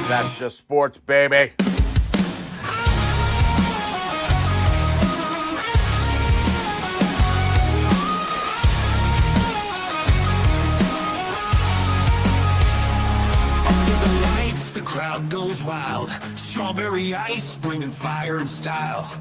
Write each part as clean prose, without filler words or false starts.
That's just sports, baby. Crowd goes wild, strawberry ice bringing fire and style.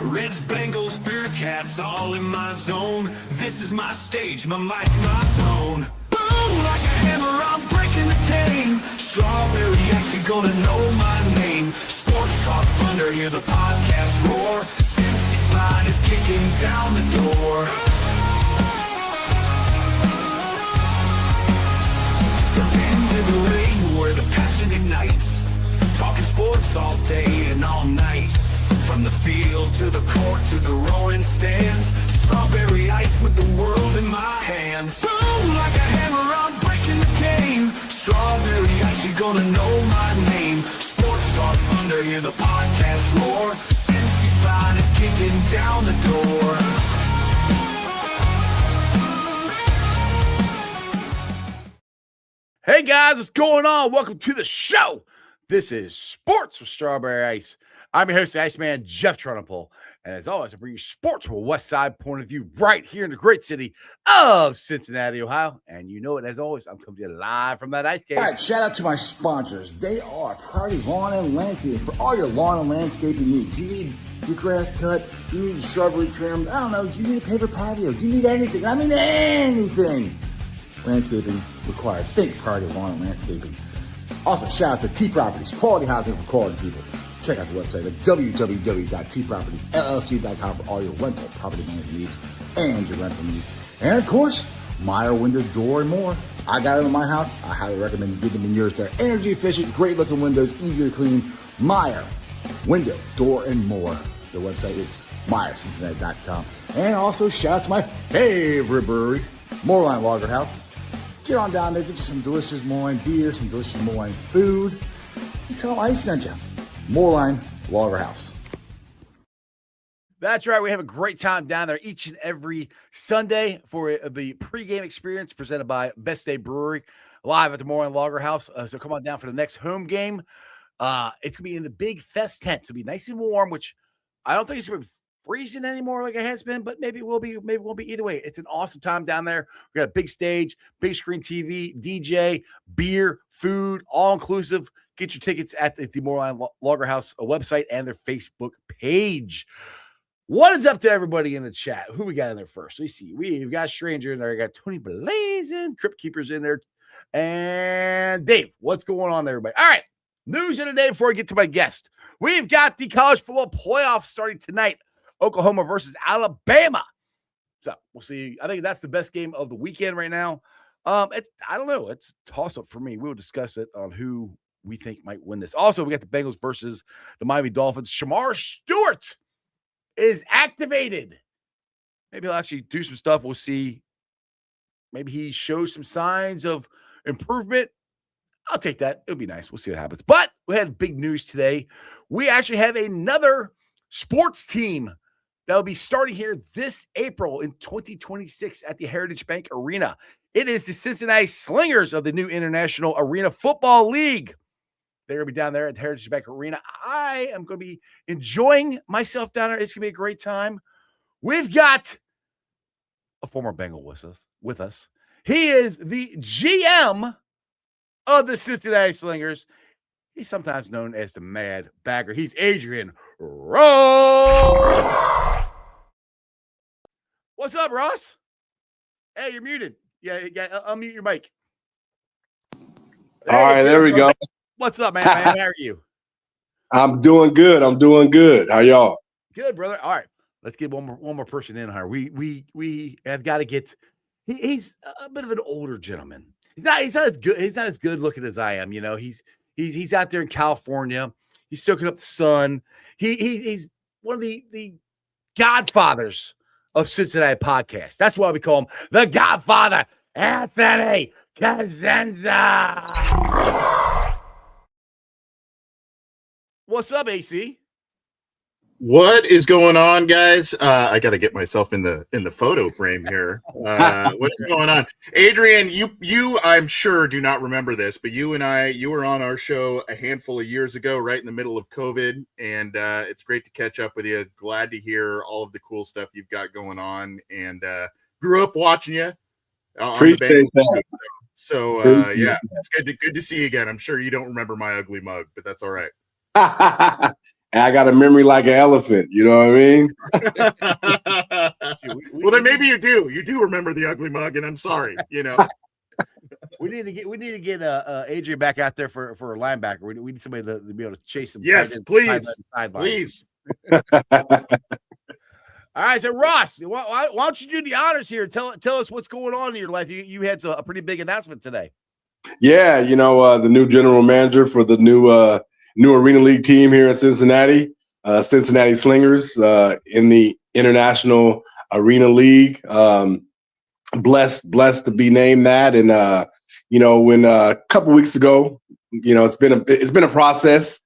Reds, Bengals, Bearcats, all in my zone. This is my stage, my mic, my throne. Boom, like a hammer, I'm breaking the game. Strawberry ice, you're gonna know my name. Sports Talk Thunder, hear the podcast roar. Cincy's line is kicking down the door. Step into the ring where the passion ignites. Talking sports all day and all night. From the field to the court to the roaring stands. Strawberry ice with the world in my hands. Boom, like a hammer, I'm breaking the game. Strawberry ice, you're gonna know my name. Sports Talk Thunder, hear the podcast roar. Cincy's line is kicking down the door. Hey guys, what's going on? Welcome to the show. This is Sports with Strawberry Ice. I'm your host, Iceman Jeff Trunapole. And as always, I bring you sports from a West Side point of view right here in the great city of Cincinnati, Ohio. And you know it, as always, I'm coming to you live from that ice cave. All right, shout out to my sponsors. They are Priority Lawn and Landscaping for all your lawn and landscaping needs. You need your grass cut, you need your shrubbery trimmed, I don't know, you need a paper patio, you need anything. I mean anything. Landscaping required. Think Priority Lawn and Landscaping. Also, shout out to T Properties, quality housing for quality people. Check out the website at www.tpropertiesllc.com for all your rental property management needs and your rental needs. And of course, Meyer Window, Door, and more. I got it in my house. I highly recommend you get them in yours. They're energy efficient, great looking windows, easy to clean. Meyer Window, Door, and more. The website is MeyerCincinnati.com. And also, shout out to my favorite brewery, Moorline Lager House. Get on down there, get you some delicious Moorline beer, some delicious Moorline food. And tell them I sent you. Moorline Lager House. That's right. We have a great time down there each and every Sunday for the pregame experience presented by Best Day Brewery live at the Moorline Lager House. So come on down for the next home game. It's going to be in the big fest tent. It'll be nice and warm, which I don't think it's going to be freezing anymore like it has been, but maybe it will be, maybe it won't be. Either way, it's an awesome time down there. We got a big stage, big screen TV, DJ, beer, food, all inclusive. Get your tickets at the Moorline Lager House website and their Facebook page. What is up to everybody in the chat? Who we got in there first? We see we've got Stranger in there. We got Tony Blazin, Crypt Keepers in there, and Dave. What's going on there, everybody? All right, news of the day before I get to my guest. We've got the college football playoffs starting tonight. Oklahoma versus Alabama. So we'll see. I think that's the best game of the weekend right now. I don't know. It's a toss-up for me. We'll discuss it on who we think might win this. Also, we got the Bengals versus the Miami Dolphins. Shamar Stewart is activated. Maybe he'll actually do some stuff. We'll see. Maybe he shows some signs of improvement. I'll take that. It'll be nice. We'll see what happens. But we had big news today. We actually have another sports team that will be starting here this April in 2026 at the Heritage Bank Arena. It is the Cincinnati Slingers of the new International Arena Football League. They're going to be down there at the Heritage Bank Arena. I am going to be enjoying myself down there. It's going to be a great time. We've got a former Bengal with us. He is the GM of the Cincinnati Slingers. He's sometimes known as the Mad Bagger. He's Adrian Ross. What's up, Ross? Hey, you're muted. Yeah, unmute your mic. All right, there we go. What's up, man? How are you? I'm doing good. How y'all? Good, brother. All right, let's get one more person in here. We have got to get. He's a bit of an older gentleman. He's not as good. He's not as good looking as I am. You know, he's out there in California. He's soaking up the sun. He's one of the godfathers of Cincinnati podcast. That's why we call him the Godfather, Anthony Cosenza. What's up, AC? What is going on, guys? I got to get myself in the photo frame here. What is going on, Adrian? You, I'm sure do not remember this, but you were on our show a handful of years ago, right in the middle of COVID, and it's great to catch up with you. Glad to hear all of the cool stuff you've got going on, and grew up watching you on the Appreciate Bengals. that. So Appreciate yeah, it's good to see you again. I'm sure you don't remember my ugly mug, but that's all right. And I got a memory like an elephant. You know what I mean? Well, then maybe you do. You do remember the ugly mug, and I'm sorry. We need to get Adrian back out there for a linebacker. We need somebody to be able to chase him. Yes, please. All right, so Ross, why don't you do the honors here? Tell us what's going on in your life. You had a pretty big announcement today. Yeah, the new general manager for the new Arena League team here in Cincinnati, Cincinnati Slingers, in the International Arena League. Blessed to be named that. And when a couple weeks ago, it's been a process,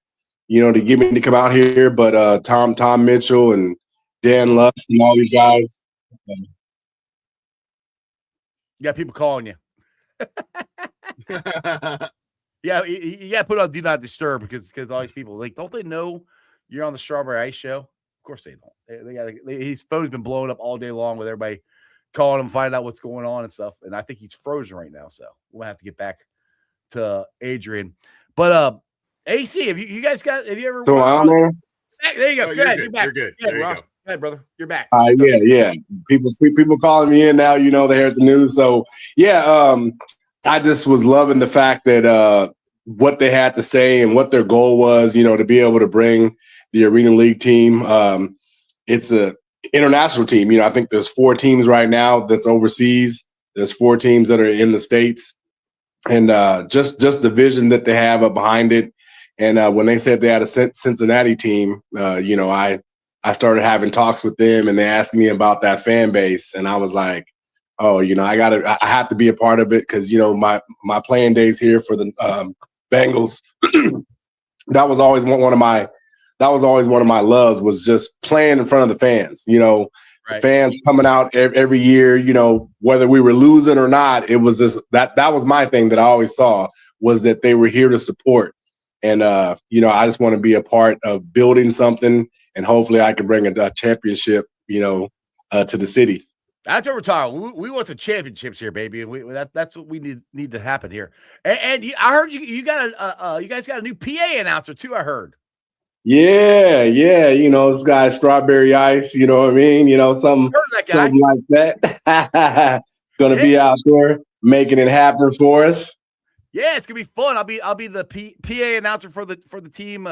to get me to come out here. But Tom Mitchell and Dan Lust and all these guys. You got people calling you. Yeah, you got to put on Do Not Disturb because all these people, like, don't they know you're on the Strawberry Ice Show? Of course they don't. His phone's been blowing up all day long with everybody calling him, find out what's going on and stuff. And I think he's frozen right now, so we'll have to get back to Adrian. But AC, have you ever? So I'm there. There you go. Oh, Go ahead. you're good. You're good. There you go. Go ahead, brother. You're back. Yeah. People calling me in now. They heard the news. So yeah, I just was loving the fact that what they had to say and what their goal was. To be able to bring the Arena League team. It's a international team. I think there's 4 teams right now that's overseas. There's 4 teams that are in the States, and just the vision that they have up behind it. And when they said they had a Cincinnati team, I started having talks with them, and they asked me about that fan base, and I was like, oh, I have to be a part of it because my playing days here for the Bengals, that was always one of my loves, was just playing in front of the fans. Right. Fans coming out every year. Whether we were losing or not, it was just that was my thing that I always saw, was that they were here to support. And, I just want to be a part of building something, and hopefully I can bring a championship, to the city. That's what we're talking. We want some championships here, baby. And that's what we need to happen here. And I heard you guys got a new PA announcer too, I heard. Yeah. This guy, Strawberry Ice, you know what I mean? Something like that. Gonna be out there making it happen for us. Yeah, it's gonna be fun. I'll be the PA announcer for the team,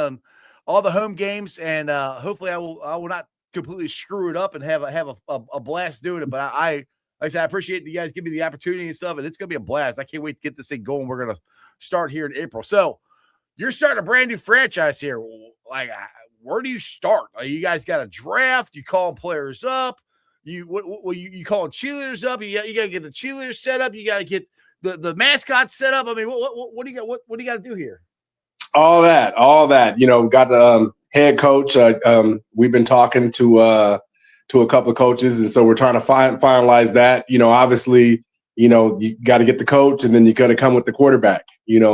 all the home games, and hopefully I will not completely screw it up and have a blast doing it. But like I said, I appreciate you guys giving me the opportunity and stuff, and it's gonna be a blast. I can't wait to get this thing going. We're gonna start here in April. So you're starting a brand new franchise here. Like, where do you start? You guys got a draft? You call players up? You calling cheerleaders up? You got to get the cheerleaders set up. You got to get the mascots set up. I mean, what do you got? What do you got to do here? All that. Got the head coach. We've been talking to a couple of coaches, and so we're trying to finalize that. Obviously, you got to get the coach, and then you got to come with the quarterback.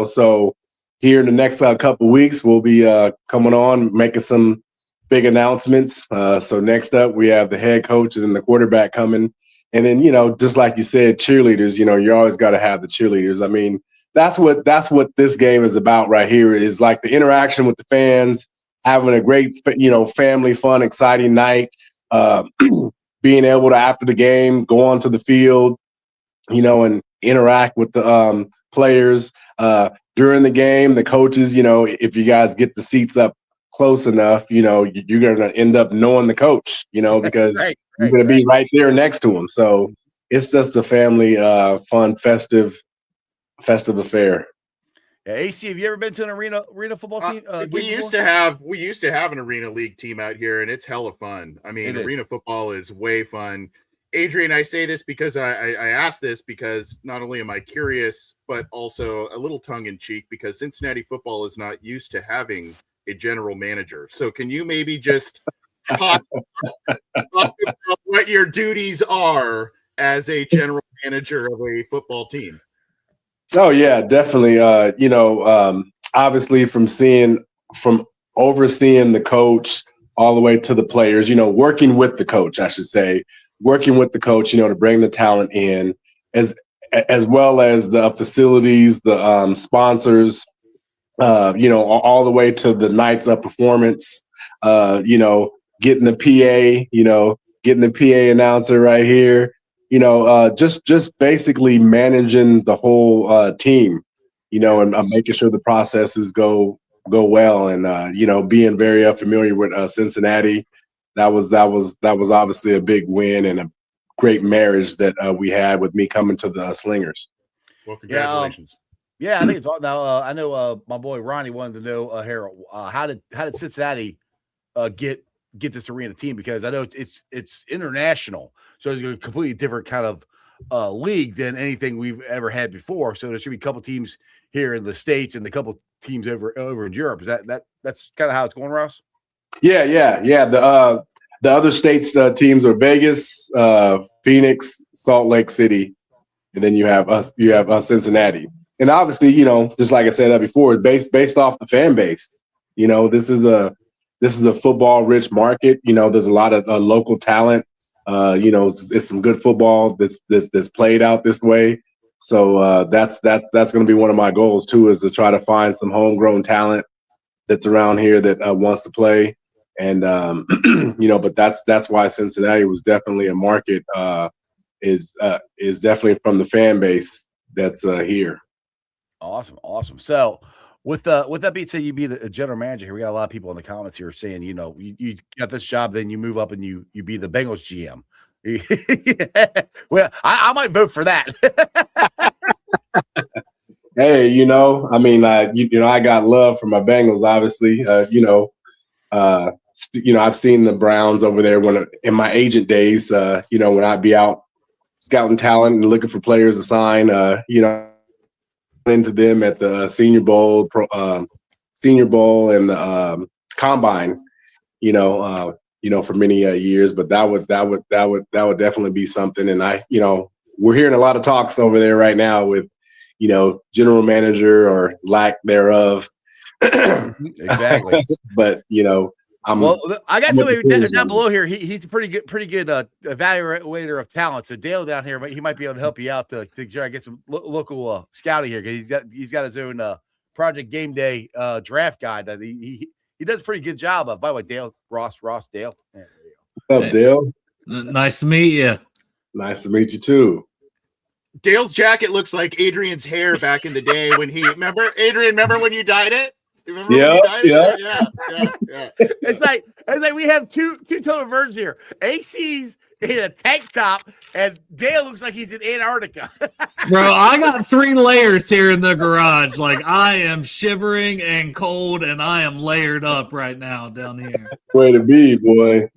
So here in the next couple of weeks, we'll be coming on, making some big announcements. So next up, we have the head coach and then the quarterback coming. And then, just like you said, cheerleaders, you always got to have the cheerleaders. I mean, that's what this game is about right here, is like the interaction with the fans, having a great, family fun, exciting night, being able to, after the game, go onto the field, and interact with the players. During the game, the coaches, if you guys get the seats up close enough, you're going to end up knowing the coach, because you're going to be right there next to him. So it's just a family, fun, festive affair. Yeah, AC, have you ever been to an arena football team? We used to have an Arena League team out here, and it's hella fun. I mean, arena football is way fun. Adrian, I say this because I asked this because not only am I curious, but also a little tongue-in-cheek, because Cincinnati football is not used to having a general manager. So can you maybe just talk about what your duties are as a general manager of a football team. Oh yeah, definitely. Obviously from overseeing the coach all the way to the players, working with the coach, I should say, working with the coach, to bring the talent in as well as the facilities, the sponsors, all the way to the nights of performance, getting the PA, getting the PA announcer right here, just basically managing the whole team, and making sure the processes go well, and being very familiar with Cincinnati. That was obviously a big win and a great marriage that we had with me coming to the Slingers. Well, congratulations. Yeah, I think it's all now. I know my boy Ronnie wanted to know, Harold, how did Cincinnati get this arena team? Because I know it's international, so it's a completely different kind of league than anything we've ever had before. So there should be a couple teams here in the States and a couple teams over in Europe. Is that's kind of how it's going, Ross? Yeah. The other states teams are Vegas, Phoenix, Salt Lake City, and then you have us. You have Cincinnati. And obviously, just like I said before, based off the fan base. This is a football rich market. There's a lot of local talent. It's some good football that's played out this way. So that's going to be one of my goals too, is to try to find some homegrown talent that's around here that wants to play. And but that's why Cincinnati was definitely a market. Is definitely from the fan base that's here. Awesome. So with that being said, you be the general manager here. We got a lot of people in the comments here saying, you got this job, then you move up and you be the Bengals GM. Well, I might vote for that. Hey, I got love for my Bengals, obviously. I've seen the Browns over there in my agent days, when I'd be out scouting talent and looking for players to sign, into them at the Senior Bowl and the Combine, for many years. But that would definitely be something. And we're hearing a lot of talks over there right now with, general manager or lack thereof. Exactly. But I got somebody down below here. He's a pretty good evaluator of talent. So Dale down here, he might be able to help you out to try to get some local scouting here, because he's got his own Project Game Day draft guide that he does a pretty good job of. By the way, Dale Ross Dale. Yeah, what's up, Dale? Nice to meet you. Nice to meet you too. Dale's jacket looks like Adrian's hair back in the day when remember when you dyed it? Yeah. It's like we have two total versions here. AC's in a tank top, and Dale looks like he's in Antarctica. Bro, I got 3 layers here in the garage. Like, I am shivering and cold, and I am layered up right now down here. Way to be, boy.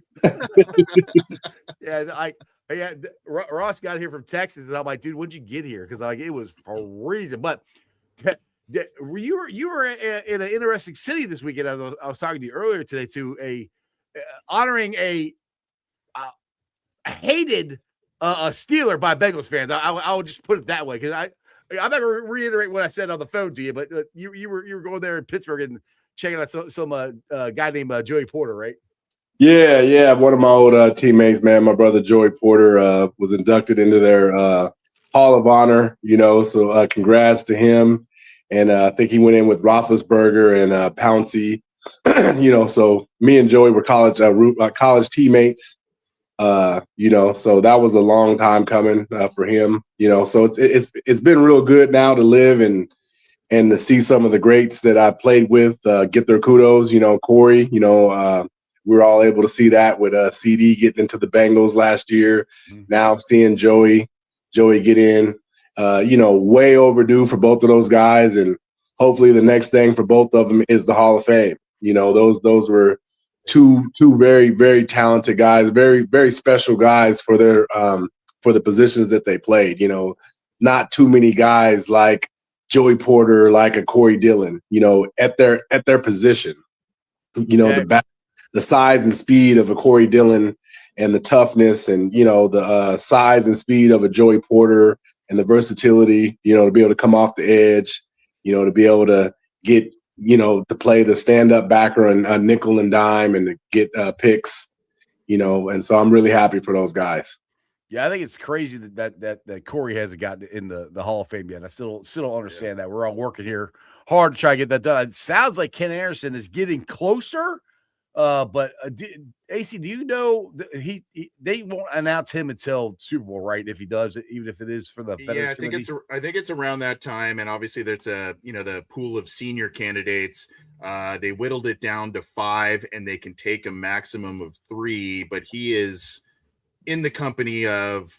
Ross got here from Texas, and I'm like, dude, when'd you get here? Because it was freezing. But you were in an interesting city this weekend. I was talking to you earlier today, to honoring a hated a Steeler by Bengals fans. I would just put it that way, because I'm not going to reiterate what I said on the phone to you, but you were going there in Pittsburgh and checking out some guy named Joey Porter, right? Yeah. One of my old teammates, man, my brother Joey Porter, was inducted into their Hall of Honor. So congrats to him. And I think he went in with Roethlisberger and Pouncey. So me and Joey were college teammates. So that was a long time coming for him. So it's been real good now to live and to see some of the greats that I played with get their kudos. Corey. We were all able to see that with CD getting into the Bengals last year. Mm-hmm. Now I'm seeing Joey get in. Way overdue for both of those guys, and hopefully the next thing for both of them is the Hall of Fame. Those were two very, very talented guys, very, very special guys for their for the positions that they played. Not too many guys like Joey Porter, like a Corey Dillon, at their position. the size and speed of a Corey Dillon and the toughness and, the size and speed of a Joey Porter and the versatility, to be able to come off the edge, to be able to get, to play the stand-up backer and nickel and dime and to get picks, and so I'm really happy for those guys. Yeah, I think it's crazy that Corey hasn't gotten in the Hall of Fame yet. I still don't understand that. We're all working here hard to try to get that done. It sounds like Ken Anderson is getting closer, but AC, do you know they won't announce him until Super Bowl, right? If he does it, even if it is for the I think it's around that time, and obviously there's the pool of senior candidates. They whittled it down to 5, and they can take a maximum of 3, but he is in the company of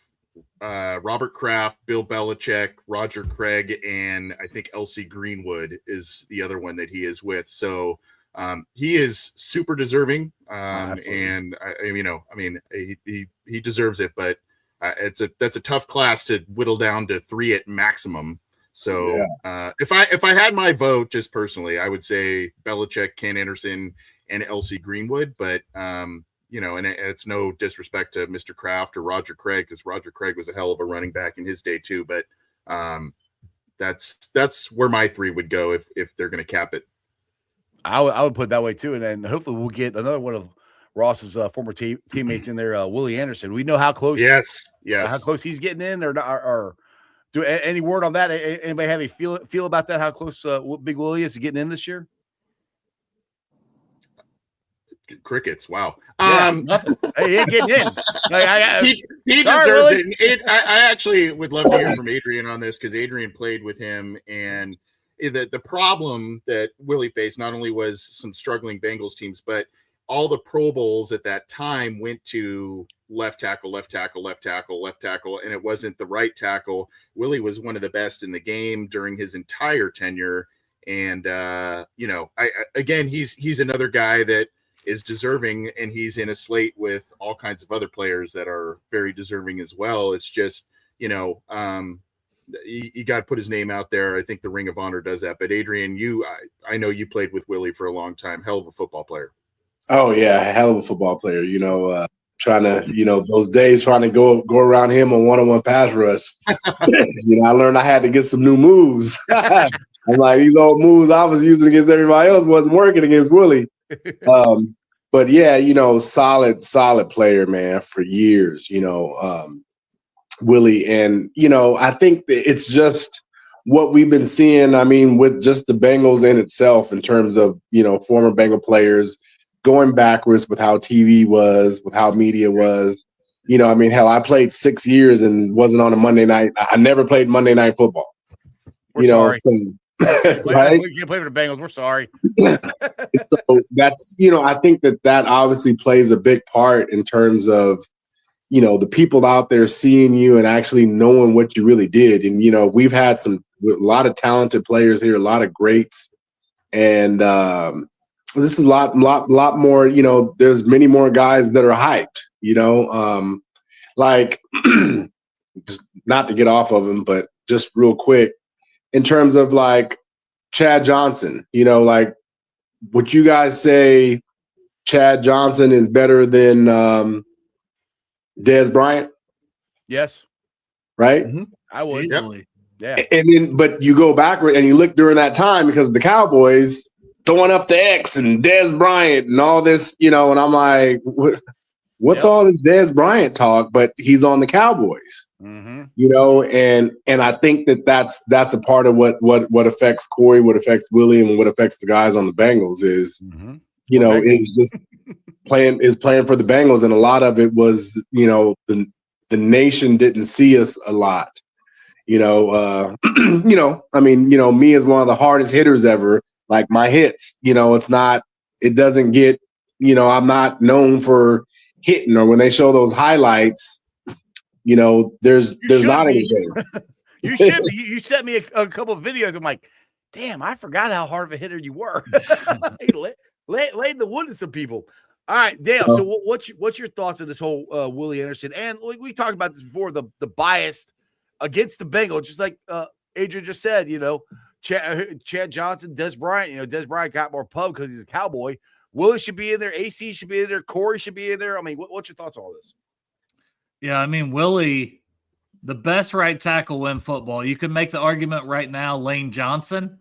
Robert Kraft, Bill Belichick, Roger Craig, and I think Elsie Greenwood is the other one that he is with. So he is super deserving, and he deserves it. But that's a tough class to whittle down to 3 at maximum. So if I had my vote, just personally, I would say Belichick, Ken Anderson, and Elsie Greenwood. But and it's no disrespect to Mr. Kraft or Roger Craig, because Roger Craig was a hell of a running back in his day too. But that's where my 3 would go if they're going to cap it. I would put it that way too, and then hopefully we'll get another one of Ross's former teammates in there, Willie Anderson. We know how close, how close he's getting in, or do any word on that? Anybody have a feel about that? How close Big Willie is to getting in this year? Crickets. Wow. Nothing. Hey, he ain't getting in. He deserves it. I actually would love to hear from Adrian on this, because Adrian played with him, and the problem that Willie faced not only was some struggling Bengals teams, but all the Pro Bowls at that time went to left tackle, and it wasn't the right tackle. Willie was one of the best in the game during his entire tenure, and he's another guy that is deserving, and he's in a slate with all kinds of other players that are very deserving as well. It's just, you got to put his name out there. I think the Ring of Honor does that. But Adrian, I know you played with Willie for a long time. Hell of a football player. Oh yeah, hell of a football player. Trying to, those days trying to go around him on one-on-one pass rush. I learned I had to get some new moves. I'm like, these old moves I was using against everybody else wasn't working against Willie. But yeah, solid player, man, for years, Willie. And, I think that it's just what we've been seeing. I mean, with just the Bengals in itself, in terms of, former Bengal players going backwards with how TV was, with how media was. Hell, I played 6 years and wasn't on a Monday night. I never played Monday Night Football. We're sorry. Right? We can't play for the Bengals. We're sorry. So that's, I think that obviously plays a big part in terms of, the people out there seeing you and actually knowing what you really did. And, we've had a lot of talented players here, a lot of greats. And this is a lot more, there's many more guys that are hyped, like just not to get off of him, but just real quick, in terms of like Chad Johnson, like, would you guys say Chad Johnson is better than Dez Bryant? Yes. Right? Mm-hmm. I would. Easily. Yeah. And then, but you go backward and you look during that time, because the Cowboys throwing up the X and Dez Bryant and all this, and I'm like, what's all this Dez Bryant talk? But he's on the Cowboys, and I think that's a part of what affects Corey, what affects Willie, and what affects the guys on the Bengals is, is just playing for the Bengals. And a lot of it was, the nation didn't see us a lot. Me as one of the hardest hitters ever, like my hits, it doesn't get, I'm not known for hitting, or when they show those highlights, there's not anything. You should be. You sent me a couple of videos. I'm like, damn, I forgot how hard of a hitter you were. laid the wood to some people. All right, Dale. So what's your thoughts on this whole Willie Anderson? And we talked about this before, the bias against the Bengals, just like Adrian just said, Chad Johnson, Dez Bryant. Dez Bryant got more pub because he's a Cowboy. Willie should be in there. AC should be in there. Corey should be in there. I mean, what's your thoughts on all this? Yeah, I mean, Willie, the best right tackle in football. You can make the argument right now, Lane Johnson,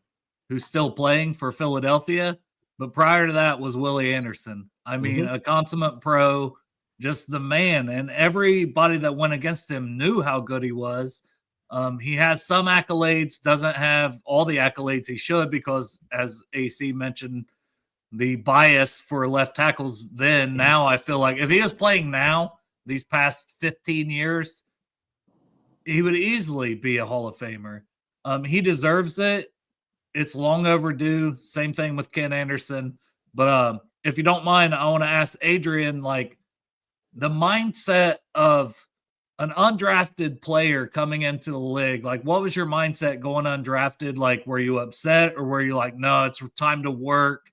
who's still playing for Philadelphia. But prior to that was Willie Anderson. I mean, a consummate pro, just the man. And everybody that went against him knew how good he was. He has some accolades, doesn't have all the accolades he should because, as AC mentioned, the bias for left tackles then. Now I feel like if he was playing now, these past 15 years, he would easily be a Hall of Famer. He deserves it. It's long overdue. Same thing with Ken Anderson. But if you don't mind, I want to ask Adrian, like, the mindset of an undrafted player coming into the league, like, what was your mindset going undrafted? Like, were you upset or were you like, no, it's time to work?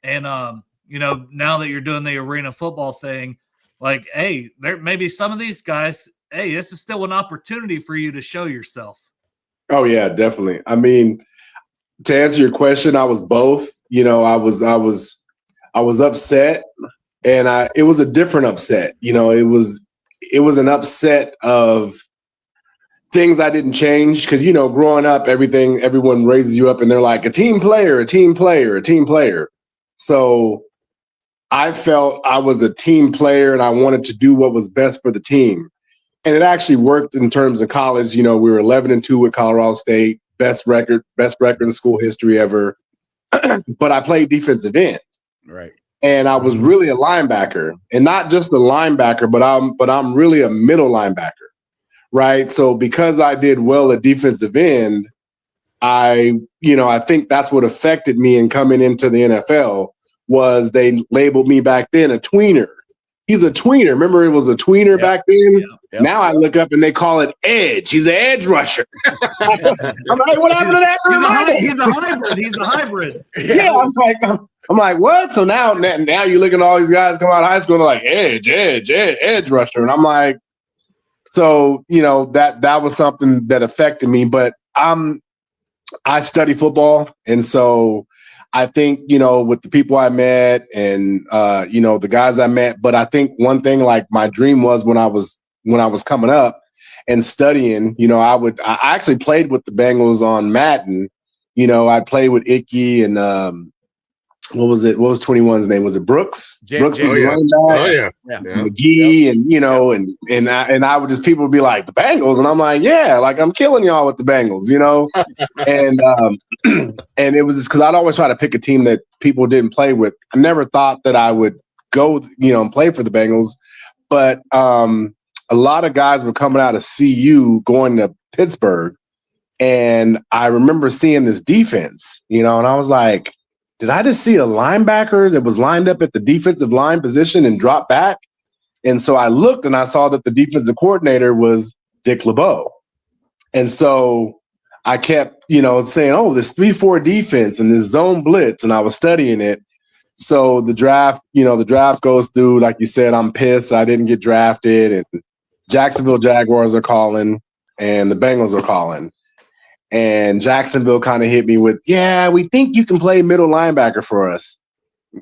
And, now that you're doing the arena football thing, like, hey, there maybe some of these guys, hey, this is still an opportunity for you to show yourself. Oh, yeah, definitely. I mean, to answer your question, I was both. I was upset, and it was a different upset. It was an upset of things I didn't change because growing up, everyone raises you up, and they're like a team player, a team player, a team player. So I felt I was a team player, and I wanted to do what was best for the team. And it actually worked in terms of college. We were 11-2 with Colorado State. Best record in school history ever. But I played defensive end. Right. And I was really a linebacker. And not just a linebacker, but I'm really a middle linebacker. Right. So because I did well at defensive end, I think that's what affected me in coming into the NFL was they labeled me back then a tweener. He's a tweener. Remember, it was a tweener back then? Yep. Now I look up and they call it edge. He's an edge rusher. I'm like, what happened to that? He's a hybrid. He's a hybrid. Yeah, I'm like, what? So now you look at all these guys come out of high school and they're like, edge rusher. And I'm like, so, that was something that affected me. But I study football. And so I think, with the people I met and, the guys I met, but I think one thing, like my dream was when I was coming up and studying, I actually played with the Bengals on Madden. I'd play with Icky and, what was it? What was 21's name? Was it Brooks? Brooks was the running back. McGee and I would just, people would be like, the Bengals? And I'm like, yeah, like I'm killing y'all with the Bengals, and it was just because I'd always try to pick a team that people didn't play with. I never thought that I would go, and play for the Bengals. But a lot of guys were coming out of CU going to Pittsburgh. And I remember seeing this defense, and I was like, did I just see a linebacker that was lined up at the defensive line position and drop back? And so I looked and I saw that the defensive coordinator was Dick LeBeau. And so I kept, saying, oh, this 3-4 defense and this zone blitz. And I was studying it. So the draft goes through, like you said, I'm pissed I didn't get drafted. And Jacksonville Jaguars are calling and the Bengals are calling. And Jacksonville kind of hit me with, yeah, we think you can play middle linebacker for us.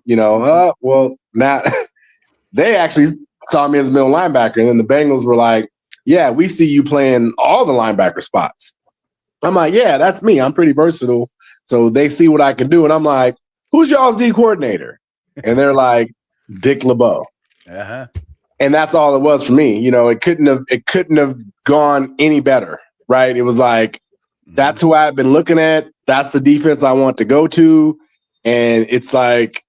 Well, now they actually saw me as a middle linebacker. And then the Bengals were like, yeah, we see you playing all the linebacker spots. I'm like, yeah, that's me. I'm pretty versatile. So they see what I can do. And I'm like, who's y'all's D coordinator? And they're like, Dick LeBeau. Uh-huh. And that's all it was for me. It couldn't have gone any better. Right. It was like, that's who I've been looking at. That's the defense I want to go to. And it's like,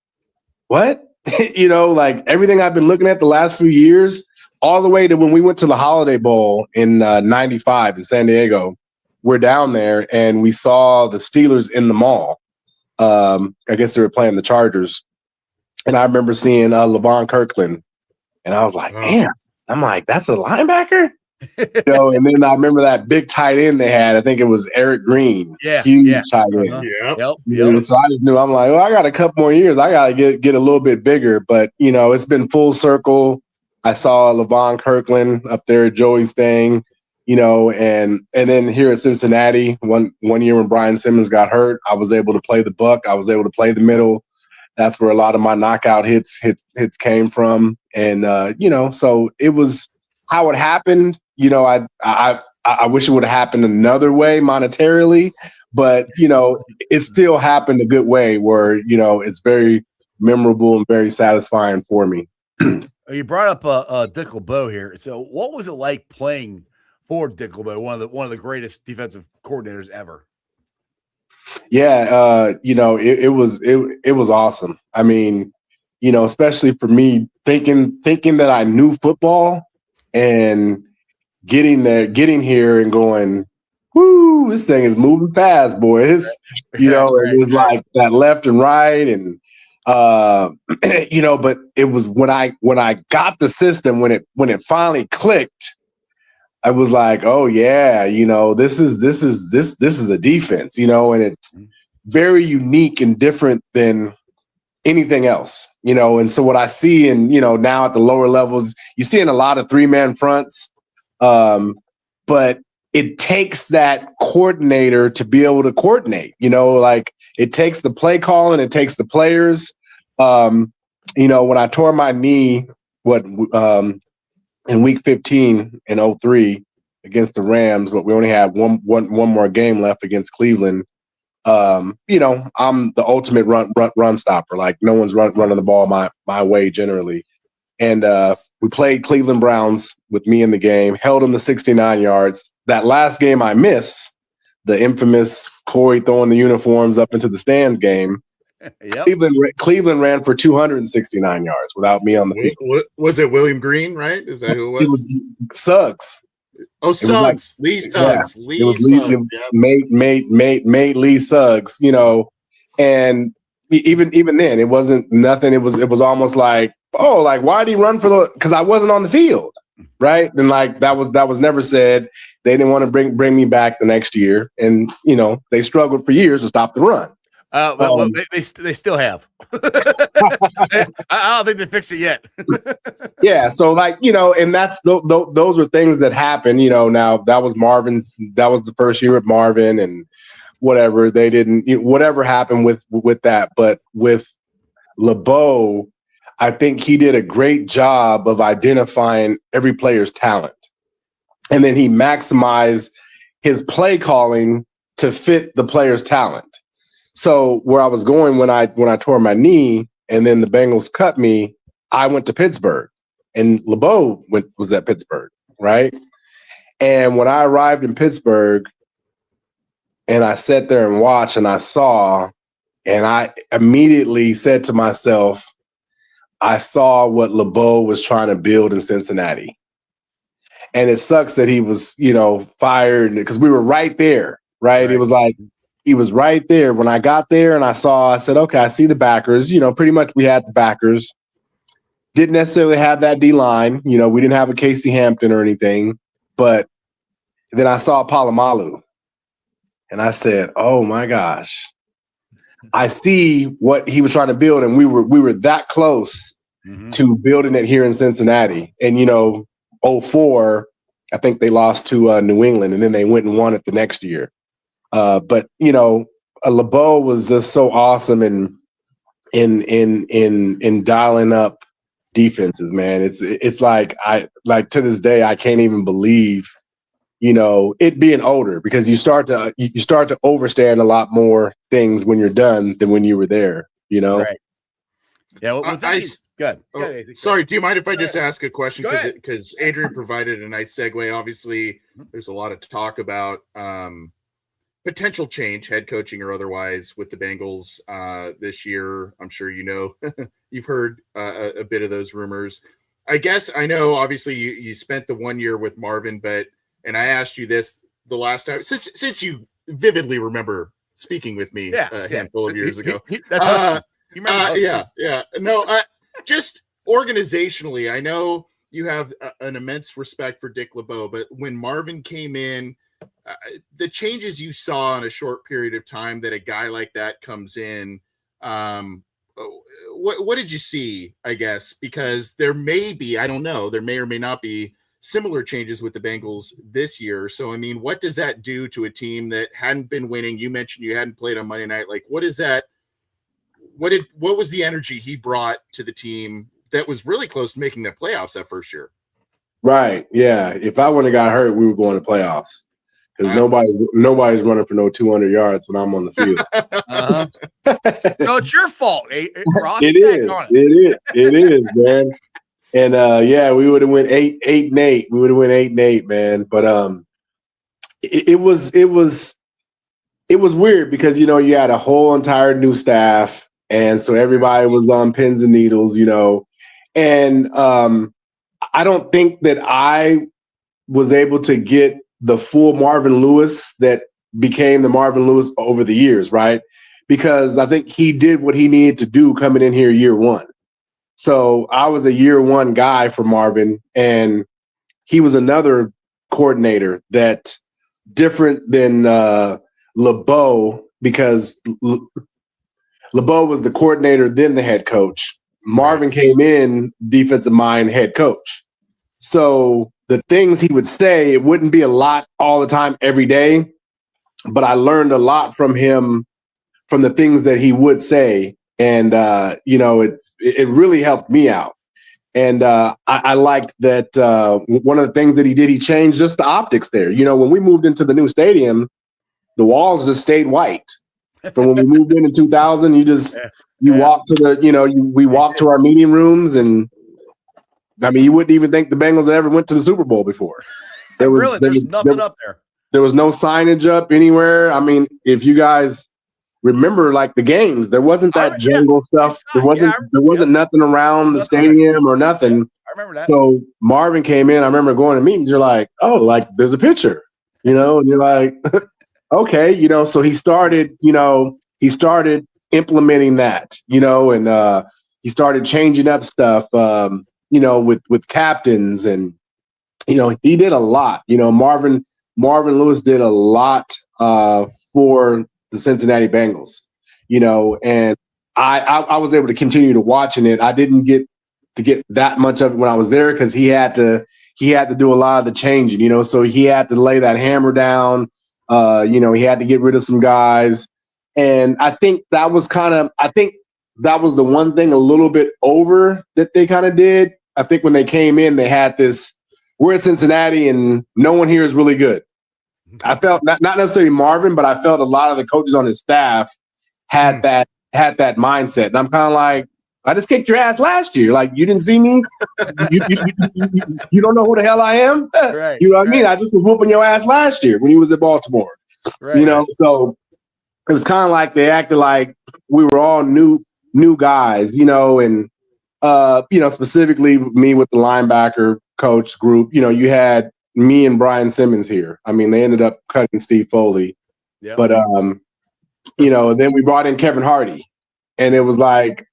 what? Like everything I've been looking at the last few years, all the way to when we went to the Holiday Bowl in 95 in San Diego. We're down there and we saw the Steelers in the mall. I guess they were playing the Chargers. And I remember seeing Levon Kirkland. And I was like, damn. I'm like, that's a linebacker? And then I remember that big tight end they had. I think it was Eric Green. Yeah. Huge tight end. Uh-huh. Yep. So I just knew, I'm like, well, I got a couple more years. I got to get a little bit bigger. But, it's been full circle. I saw Levon Kirkland up there at Joey's thing, and then here at Cincinnati, one year when Brian Simmons got hurt, I was able to play the buck. I was able to play the middle. That's where a lot of my knockout hits came from. And so it was how it happened. I wish it would have happened another way monetarily, but it still happened a good way where it's very memorable and very satisfying for me. You brought up Dick LeBeau here. So, what was it like playing for Dick LeBeau, one of the greatest defensive coordinators ever? Yeah, it was awesome. I mean, especially for me thinking that I knew football and getting here and going, whoo, this thing is moving fast, boys. It was like that left and right and but it was when I got the system, when it finally clicked, I was like, oh yeah, this is a defense, and it's very unique and different than anything else, and so what I see now at the lower levels, you see in a lot of 3-man fronts, but it takes that coordinator to be able to coordinate, like it takes the play calling, it takes the players. When I tore my knee, in week 15 in 03 against the Rams, but we only had one more game left against Cleveland. I'm the ultimate run stopper. Like no one's running the ball my way generally. And we played Cleveland Browns with me in the game, held them to 69 yards. That last game I missed, the infamous Corey throwing the uniforms up into the stand game. Yep. Cleveland ran for 269 yards without me on the field. Was it William Green, right? Is that who it was? It was Suggs. Oh, Suggs. Lee Suggs. Yeah, Lee Suggs. Mate Lee Suggs, and even then it wasn't nothing. It was almost like, oh, like why did he run because I wasn't on the field, right? And like that was never said. They didn't want to bring me back the next year, and they struggled for years to stop the run. They still have. I don't think they fixed it yet. Yeah, so and that's those were things that happen. Now that was the first year at Marvin, and whatever they didn't, whatever happened with that. But with LeBeau, I think he did a great job of identifying every player's talent, and then he maximized his play calling to fit the player's talent. So where I was going when I tore my knee and then the Bengals cut me, I went to Pittsburgh, and LeBeau was at Pittsburgh, right? And when I arrived in Pittsburgh and I sat there and watched and I saw, and I immediately said to myself, I saw what LeBeau was trying to build in Cincinnati. And it sucks that he was, fired because we were right there, right? It was like, he was right there. When I got there and I said, okay, I see the backers. Pretty much we had the backers. Didn't necessarily have that D-line. We didn't have a Casey Hampton or anything. But then I saw Palomalu. And I said, oh, my gosh. I see what he was trying to build. And we were that close to building it here in Cincinnati. And, 04, I think they lost to New England. And then they went and won it the next year. But LeBeau was just so awesome in dialing up defenses, man. It's like to this day I can't even believe it being older, because you start to overstand a lot more things when you're done than when you were there. Right. Yeah. Good. Sorry. Do you mind if I just ask a question? Because Adrian provided a nice segue. Obviously, there's a lot of talk about potential change, head coaching or otherwise, with the Bengals this year. I'm sure you've heard a bit of those rumors. I guess I know, obviously, you spent the 1 year with Marvin, and I asked you this the last time, since you vividly remember speaking with me a handful of years ago. That's you remember yeah. No, just organizationally, I know you have an immense respect for Dick LeBeau, but when Marvin came in, the changes you saw in a short period of time that a guy like that comes in, what did you see, I guess? Because there may be, I don't know, there may or may not be similar changes with the Bengals this year. So, I mean, what does that do to a team that hadn't been winning? You mentioned you hadn't played on Monday night. Like, what what was the energy he brought to the team that was really close to making the playoffs that first year? Right. Yeah. If I wouldn't have got hurt, we were going to playoffs because nobody's running for no 200 yards when I'm on the field. Uh-huh. No, it's your fault, Ross. It is, man. And we would have went 8-8. We would have went 8-8, man. But it was weird because you had a whole entire new staff, and so everybody was on pins and needles, and I don't think that I was able to get the full Marvin Lewis that became the Marvin Lewis over the years, right? Because I think he did what he needed to do coming in here year one. So I was a year one guy for Marvin, and he was another coordinator that different than LeBeau, because LeBeau was the coordinator, then the head coach. Marvin came in defensive mind head coach. So the things he would say, it wouldn't be a lot all the time every day, but I learned a lot from him, from the things that he would say. And, it really helped me out. And I liked that one of the things that he did, he changed just the optics there. When we moved into the new stadium, the walls just stayed white. From when we moved in 2000, you walk to we walked to our meeting rooms, and I mean, you wouldn't even think the Bengals had ever went to the Super Bowl before. There was nothing up there. There was no signage up anywhere. I mean, if you guys remember, like the games, there wasn't that jungle stuff. There wasn't nothing around the stadium or nothing. I remember that. So Marvin came in. I remember going to meetings. You're like, oh, like there's a picture, and you're like, okay, So he started implementing that, and he started changing up stuff, with captains, and he did a lot. Marvin Lewis did a lot for the Cincinnati Bengals, and I was able to continue to watching it. I didn't get to get that much of it when I was there because he had to do a lot of the changing, so he had to lay that hammer down. He had to get rid of some guys. And I think that was the one thing a little bit over that they kind of did. I think when they came in, they had this, we're at Cincinnati and no one here is really good. I felt not necessarily Marvin, but I felt a lot of the coaches on his staff had that mindset. And I'm kind of like, I just kicked your ass last year. Like, you didn't see me. You don't know who the hell I am. Right, you know what I mean? I just was whooping your ass last year when you was at Baltimore. Right. So it was kind of like they acted like we were all new guys, and specifically me with the linebacker coach group. You had me and Brian Simmons here. I mean, they ended up cutting Steve Foley, but then we brought in Kevin Hardy, and it was like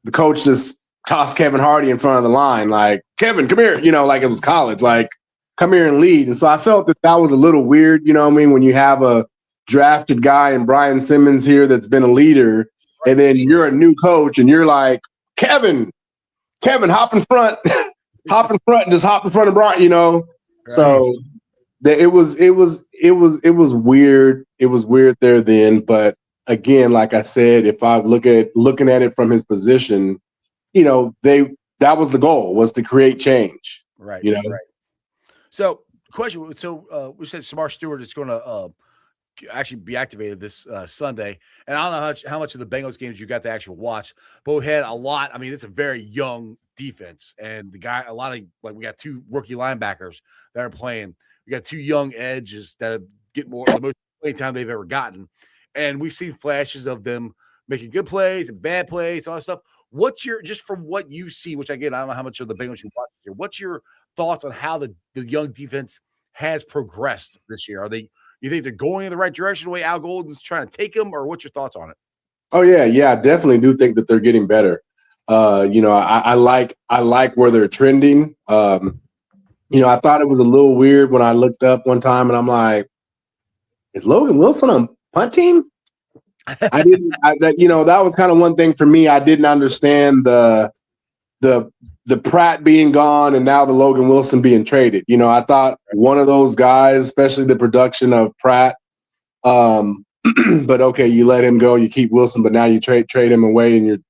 the coach just tossed Kevin Hardy in front of the line, like, Kevin, come here, like it was college, like, come here and lead. And so I felt that was a little weird, when you have a drafted guy and Brian Simmons here that's been a leader, and then you're a new coach and you're like, Kevin, hop in front, and just hop in front of Brian, Right. So it was weird. It was weird there then, but again, like I said, if I looking at it from his position, that was the goal, was to create change. Right. Right. So, question. So, we said Samar Stewart is going to actually be activated this Sunday, and I don't know how much of the Bengals games you got to actually watch, but we had a lot. I mean, it's a very young defense, and we got two rookie linebackers that are playing. We got two young edges that get the most playing time they've ever gotten, and we've seen flashes of them making good plays and bad plays, all that stuff. What's just from what you see, which again, I don't know how much of the Bengals you watch here. What's your thoughts on how the young defense has progressed this year? You think they're going in the right direction the way Al Golden's trying to take them, or what's your thoughts on it? Oh yeah, I definitely do think that they're getting better. I like where they're trending. I thought it was a little weird when I looked up one time and I'm like, is Logan Wilson on punt team? That was kind of one thing for me. I didn't understand the Pratt being gone and now the Logan Wilson being traded. I thought one of those guys, especially the production of Pratt, but okay, you let him go, you keep Wilson, but now you trade him away and you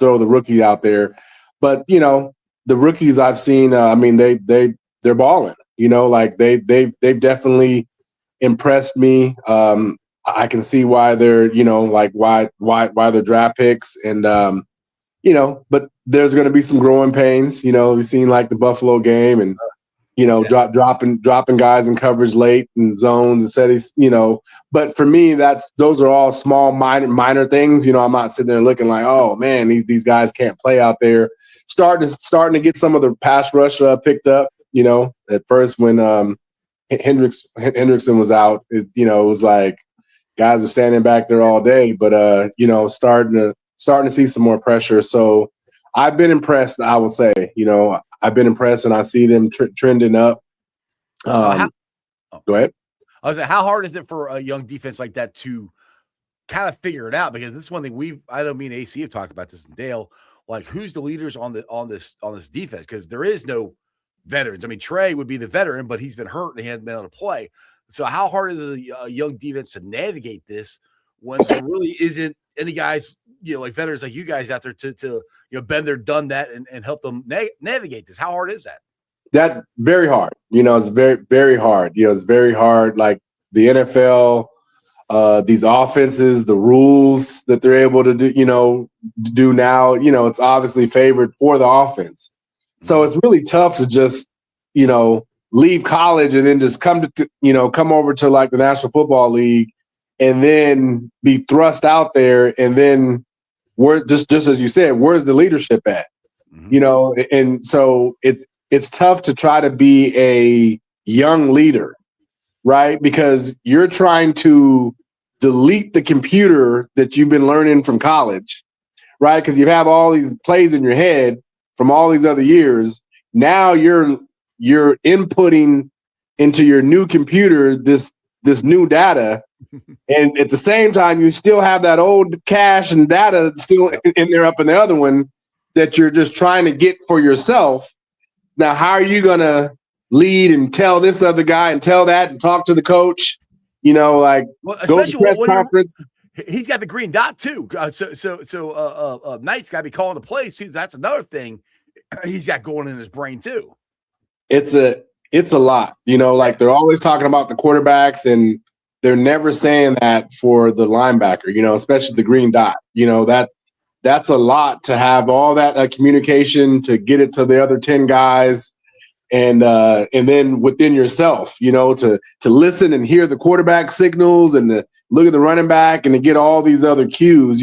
throw the rookie out there. But the rookies I've seen, I mean, they're balling. Like they've definitely impressed me. I can see why they're like why they're draft picks, and but there's going to be some growing pains. We've seen like the Buffalo game, and dropping guys in coverage late in zones and cities, but for me, those are all small, minor things. I'm not sitting there looking like, oh man, these guys can't play out there. Starting to get some of the pass rush picked up, at first when Hendrickson was out, it was like guys are standing back there all day, but starting to see some more pressure. So I've been impressed, I will say. I've been impressed, and I see them trending up. Go ahead. I was like, how hard is it for a young defense like that to kind of figure it out? Because this is one thing I don't mean AC have talked about this, and Dale, like who's the leaders on this defense? Because there is no veterans. I mean, Trey would be the veteran, but he's been hurt and he hasn't been able to play. So how hard is it a young defense to navigate this when there really isn't any guys, like veterans like you guys out there to been there, done that, and help them navigate this? How hard is that? That very hard. It's very, very hard. It's very hard. Like the NFL, these offenses, the rules that they're able to do now, it's obviously favored for the offense. So it's really tough to just, leave college and then just come over to like the National Football League and then be thrust out there. And then just as you said, where's the leadership at? Mm-hmm. And so it's tough to try to be a young leader, right? Because you're trying to delete the computer that you've been learning from college, right? Because you have all these plays in your head from all these other years. Now you're inputting into your new computer this new data, and at the same time you still have that old cache and data still in there up in the other one that you're just trying to get for yourself. Now, how are you gonna lead and tell this other guy and tell that and talk to the coach? Go to the press conference. He's got the green dot too. So Knight's got to be calling the plays too. That's another thing he's got going in his brain too. It's a lot, like they're always talking about the quarterbacks and they're never saying that for the linebacker, especially the green dot, that's a lot to have all that communication to get it to the other 10 guys. And then within yourself, to listen and hear the quarterback signals and to look at the running back and to get all these other cues,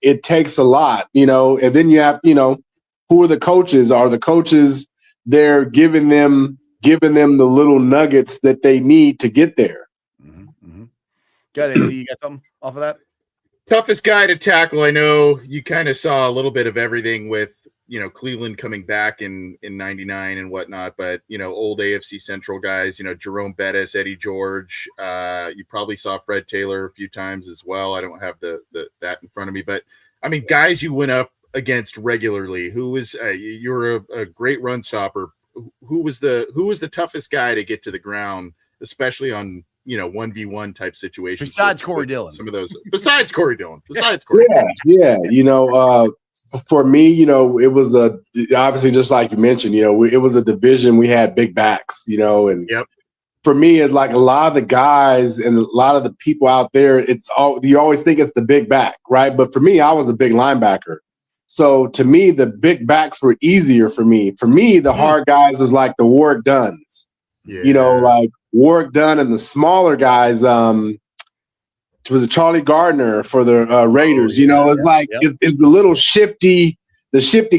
it takes a lot, and then you have, who are the coaches? Are the coaches there giving them the little nuggets that they need to get there? Mm-hmm, mm-hmm. Got it. You got something off of that? Toughest guy to tackle. I know you kind of saw a little bit of everything with, Cleveland coming back in 99 and whatnot, but, old AFC Central guys, Jerome Bettis, Eddie George, you probably saw Fred Taylor a few times as well. I don't have that in front of me, but I mean, guys you went up against regularly, who was, you're a great run stopper. Who was the toughest guy to get to the ground, especially on, 1v1 type situations? Besides Corey Dillon. Some of those. Besides Corey Dillon. Yeah. For me, it was obviously just like you mentioned, it was a division. We had big backs, and yep. For me, it's like a lot of the guys and a lot of the people out there, you always think it's the big back, right? But for me, I was a big linebacker. So to me, the big backs were easier for me. For me, the hard guys was like the Warwick Dunns, like Warwick Dunn, and the smaller guys, was it Charlie Gardner for the Raiders? It's the little shifty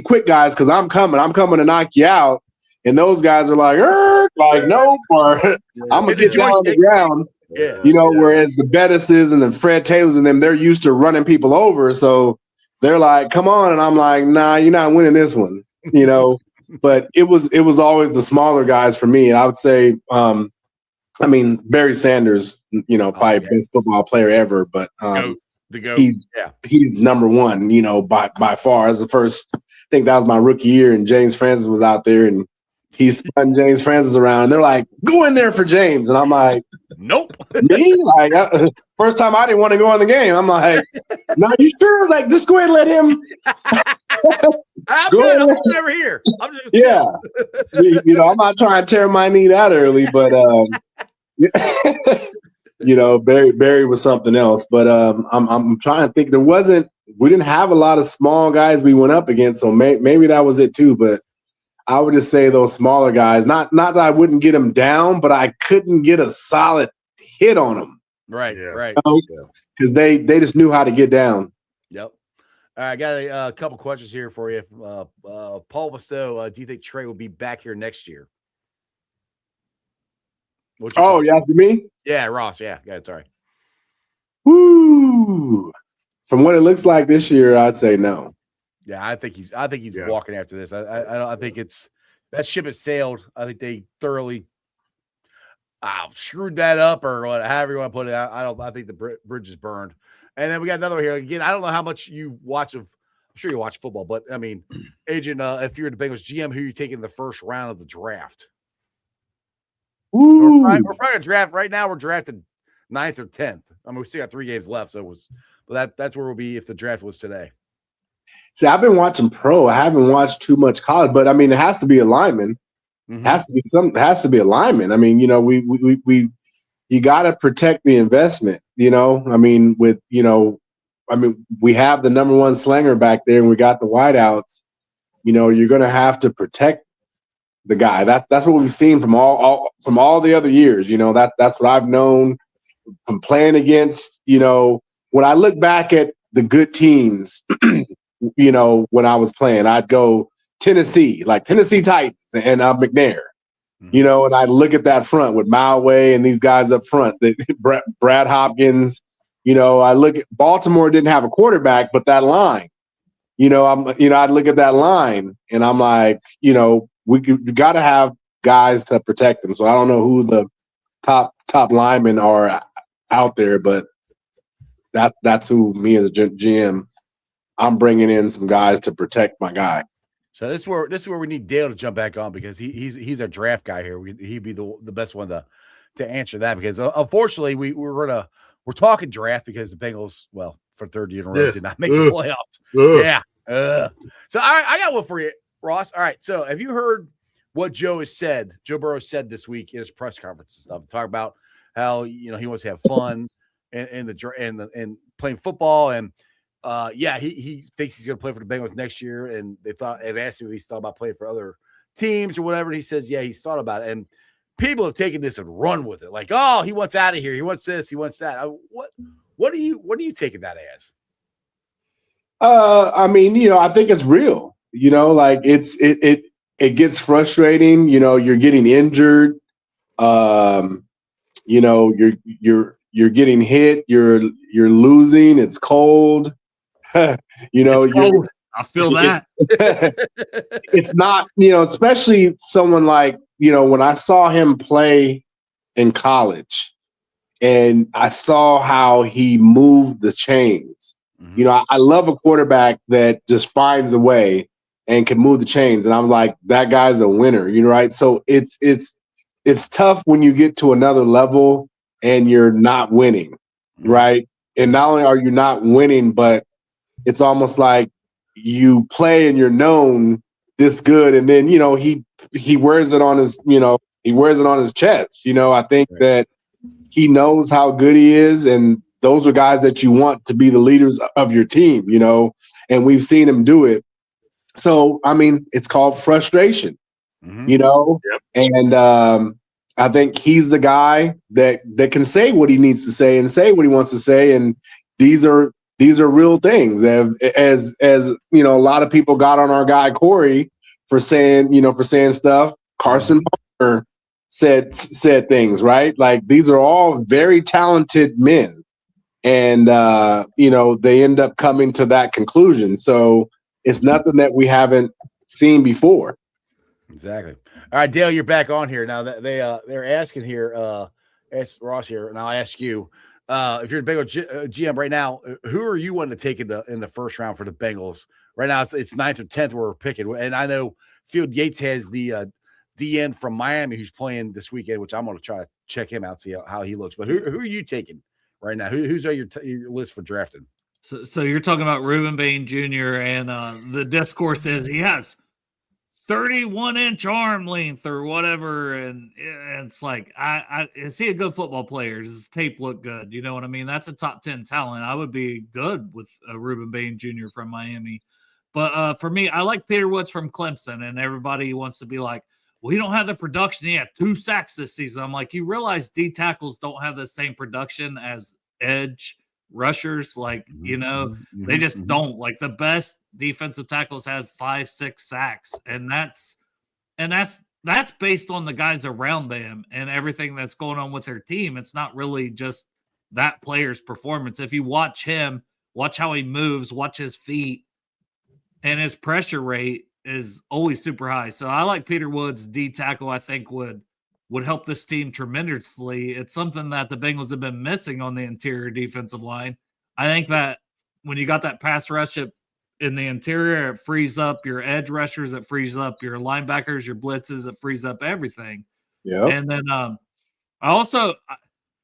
quick guys, because I'm coming to knock you out. And those guys are like no, or I'm going to get down on the ground. Whereas the Bettises and the Fred Taylors and them, they're used to running people over. So they're like, come on. And I'm like, nah, you're not winning this one, But it was always the smaller guys for me. And I would say, Barry Sanders, probably best football player ever, but he's number one, by far. As the first, I think that was my rookie year, and James Francis was out there, and He's spun James Francis around, and they're like, "Go in there for James," and I'm like, Nope. "Me?" Like, first time I didn't want to go in the game. I'm like, "No, you sure? Like, just go ahead and let him." I'm Go good. ahead. I'm never here. I'm just Yeah, I'm not trying to tear my knee out early, but Barry was something else. But I'm trying to think. We didn't have a lot of small guys we went up against, so maybe that was it too. But I would just say those smaller guys. Not that I wouldn't get them down, but I couldn't get a solid hit on them. Right. Right. Because they just knew how to get down. Yep. All right, I got a couple questions here for you. Paul Basteau, do you think Trey will be back here next year? Oh, you asking me? Yeah, Ross. Yeah, sorry. Woo! From what it looks like this year, I'd say no. Yeah, I think he's walking after this. I think that ship has sailed. I think they thoroughly screwed that up, or however you want to put it. I think the bridge is burned. And then we got another one here. Again, I don't know how much you watch of. I'm sure you watch football, but I mean, Agent, if you're the Bengals GM, who are you taking in the first round of the draft? We're probably a draft right now. We're drafted 9th or 10th. I mean, we still got 3 games left, but that's where we'll be if the draft was today. See, I've been watching pro. I haven't watched too much college, but I mean, it has to be a lineman. Mm-hmm. Has to be a lineman. I mean, you got to protect the investment. I mean, we have the number 1 slinger back there, and we got the wideouts. You're going to have to protect the guy. That's what we've seen from all the other years. That's what I've known from playing against. When I look back at the good teams, when I was playing, I'd go Tennessee, like Tennessee Titans and McNair. And I look at that front with Malway and these guys up front, Brad Hopkins. I look at Baltimore didn't have a quarterback, but that line, I'd look at that line and I'm like, we got to have guys to protect them. So I don't know who the top linemen are out there, but that's who me as GM, I'm bringing in some guys to protect my guy. So this is where we need Dale to jump back on, because he's a draft guy here. He'd be the best one to answer that, because unfortunately we're talking draft because the Bengals, well, for 3rd year in a row, did not make the playoffs. Yeah. So I got one for you, Ross. All right. So have you heard what Joe Burrow said this week in his press conference and stuff? Talk about how he wants to have fun and playing football, and he thinks he's going to play for the Bengals next year. And they've asked him if he's thought about playing for other teams or whatever. And he says, yeah, he's thought about it. And people have taken this and run with it. Like, oh, he wants out of here. He wants this. He wants that. What are you taking that as? I mean, I think it's real, like it gets frustrating. You're getting injured. You're getting hit. You're losing. It's cold. It's cold. I feel that. It's not, especially someone like, when I saw him play in college and I saw how he moved the chains. Mm-hmm. I love a quarterback that just finds a way and can move the chains. And I'm like, that guy's a winner, right? So it's tough when you get to another level and you're not winning, right? And not only are you not winning, but it's almost like you play and you're known this good, and then he wears it on his chest. I think that he knows how good he is, and those are guys that you want to be the leaders of your team. And we've seen him do it. So I mean, it's called frustration. Mm-hmm. Yep. And I think he's the guy that can say what he needs to say and say what he wants to say, and these are real things. As a lot of people got on our guy Corey for saying stuff. Carson Palmer said things, right? Like, these are all very talented men, and they end up coming to that conclusion. So it's nothing that we haven't seen before. Exactly. All right, Dale, you're back on here now. That they're asking here, ask Ross here, and I'll ask you. If you're the Bengals GM right now, who are you wanting to take in the first round for the Bengals? Right now, it's 9th or 10th where we're picking, and I know Field Yates has the DN from Miami who's playing this weekend, which I'm going to try to check him out, see how he looks. But who are you taking right now? Who's on your list for drafting? So you're talking about Reuben Bain Jr. and the discourse is he has 31-inch arm length or whatever, and it's like, is he a good football player? Does his tape look good? You know what I mean? That's a top 10 talent. I would be good with Reuben Bain Jr. from Miami. But for me, I like Peter Woods from Clemson, and everybody wants to be like, well, he don't have the production. He had 2 sacks this season. I'm like, you realize D tackles don't have the same production as edge rushers, like, you know, they just don't. Like, the best defensive tackles have 5-6 sacks, and that's based on the guys around them and everything that's going on with their team. It's not really just that player's performance. If you watch him, watch how he moves, watch his feet, and his pressure rate is always super high. So I like Peter Woods, D tackle. I think would help this team tremendously. It's something that the Bengals have been missing on the interior defensive line. I think that when you got that pass rush in the interior, it frees up your edge rushers, it frees up your linebackers, your blitzes, it frees up everything. Yeah. And then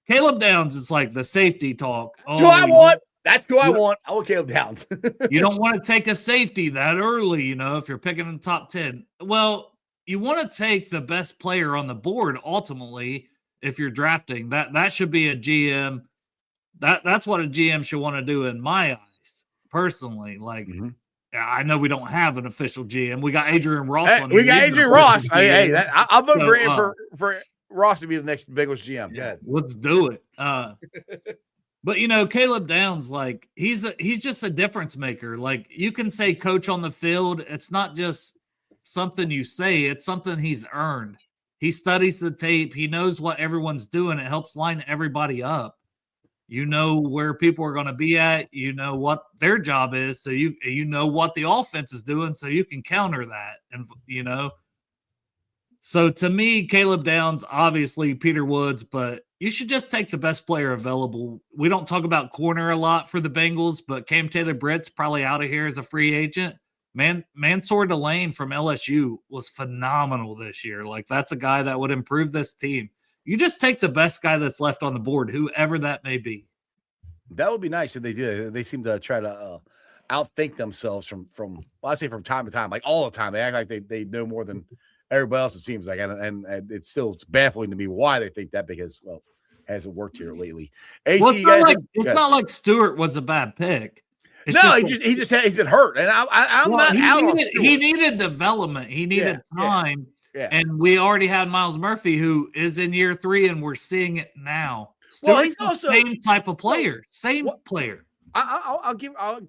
Caleb Downs is like the safety talk. That's who I want. That's who I want. I want Caleb Downs. You don't want to take a safety that early, you know, if you're picking in the top 10. Well, you want to take the best player on the board ultimately if you're drafting. That should be a GM. That's what a GM should want to do in my eyes, personally. Like, I know we don't have an official GM. We got Adrian Ross on. We got Adrian Ross. I'll vote for Ross to be the next Bengals GM. Yeah, let's do it. But, you know, Caleb Downs, like, he's just a difference maker. Like, you can say coach on the field. It's not just something you say. It's something he's earned. He studies the tape. He knows what everyone's doing. It helps line everybody up. You know where people are going to be at. You know what their job is. So you know what the offense is doing, so you can counter that. And, you know, so to me, Caleb Downs, obviously Peter Woods, but you should just take the best player available. We don't talk about corner a lot for the Bengals, but Cam Taylor-Britt's probably out of here as a free agent. Mansour Delane from LSU was phenomenal this year. Like, that's a guy that would improve this team. You just take the best guy that's left on the board, whoever that may be. That would be nice if they do. They seem to try to outthink themselves from well, I say from time to time, like all the time. They act like they know more than everybody else, it seems like, and it's baffling to me why they think that, because, well, it hasn't worked here lately. AC, well, it's not like Stewart was a bad pick. He's been hurt, and I'm not out on Stewart. He needed development. He needed time, and we already had Miles Murphy, who is in year 3, and we're seeing it now. Stewart's he's also the same type of player, player. I'll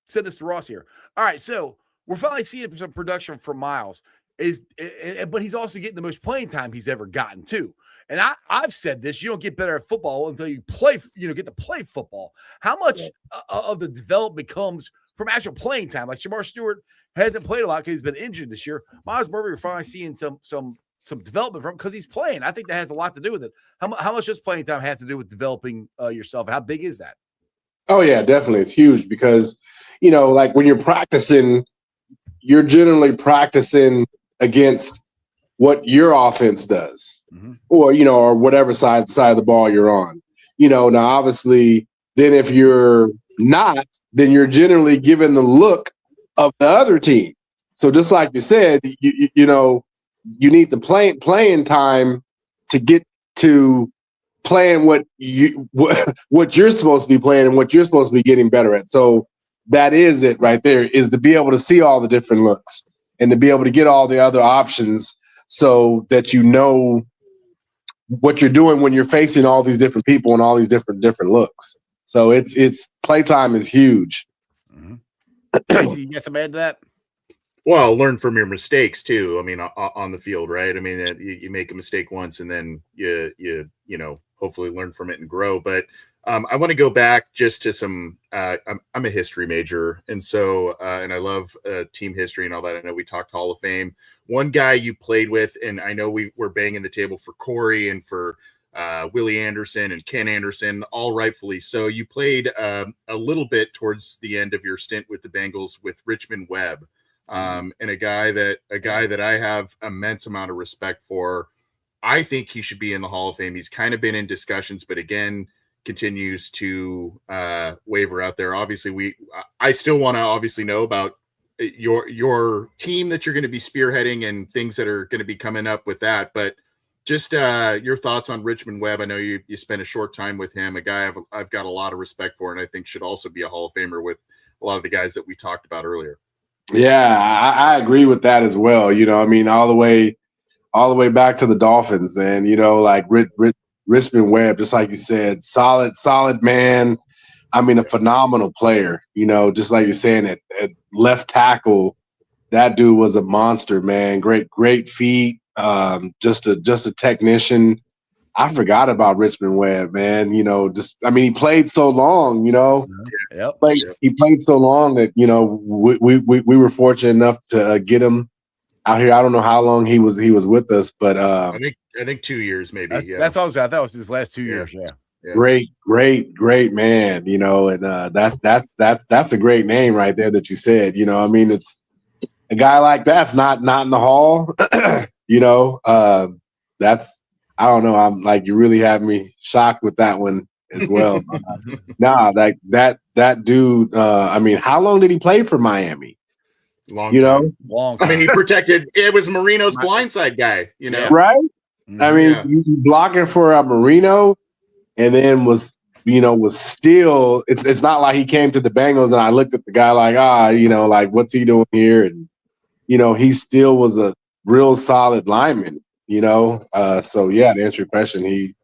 send this to Ross here. All right, so we're finally seeing some production from Miles. But he's also getting the most playing time he's ever gotten too. And I've said this: you don't get better at football until you play. Get to play football. How much of the development comes from actual playing time? Like Shamar Stewart hasn't played a lot because he's been injured this year. Miles Murphy, we're finally seeing some development from because he's playing. I think that has a lot to do with it. How much does playing time have to do with developing yourself? And how big is that? Oh yeah, definitely. It's huge because like when you're practicing, you're generally practicing against what your offense does, or whatever side of the ball you're on. Now obviously, then if you're not, then you're generally given the look of the other team. So just like you said, you need the playing time to get to playing what you're supposed to be playing and what you're supposed to be getting better at. So that is it right there, is to be able to see all the different looks and to be able to get all the other options so that you know what you're doing when you're facing all these different people and all these different looks. So it's playtime is huge. You got some add to that? Well, learn from your mistakes too. I mean, on the field, right? I mean, you make a mistake once and then you hopefully learn from it and grow. But I want to go back just to some. I'm a history major, and so and I love team history and all that. I know we talked Hall of Fame. One guy you played with, and I know we're banging the table for Corey and for Willie Anderson and Ken Anderson, all rightfully so. You played a little bit towards the end of your stint with the Bengals with Richmond Webb. and a guy that I have immense amount of respect for. I think he should be in the Hall of Fame. He's kind of been in discussions, but again, continues to waver out there. Obviously, I still want to obviously know about your team that you're going to be spearheading and things that are going to be coming up with that. But just your thoughts on Richmond Webb. I know you spent a short time with him, a guy I've got a lot of respect for, and I think should also be a Hall of Famer with a lot of the guys that we talked about earlier. Yeah, I agree with that as well. I mean, all the way back to the Dolphins, man. Like Richmond Webb, just like you said, solid man. I mean, a phenomenal player. Just like you're saying, at left tackle, that dude was a monster, man. Great feet. Just a technician. I forgot about Richmond Webb, man. He played so long. Yep. He played so long that we were fortunate enough to get him out here. I don't know how long he was with us, but I think 2 years maybe. That's all I thought it was his last 2 years. Yeah. Great man. And that's a great name right there that you said. It's a guy like that's not in the Hall. That's, I don't know. I'm like, you really have me shocked with that one as well. Like that dude. I mean, how long did he play for Miami? Long time. Long time. I mean, he protected. It was Marino's blindside guy. Right? I mean, you blocking for a Marino, and then was still. It's not like he came to the Bengals and I looked at the guy like, like what's he doing here? And he still was a real solid lineman. So yeah, to answer your question,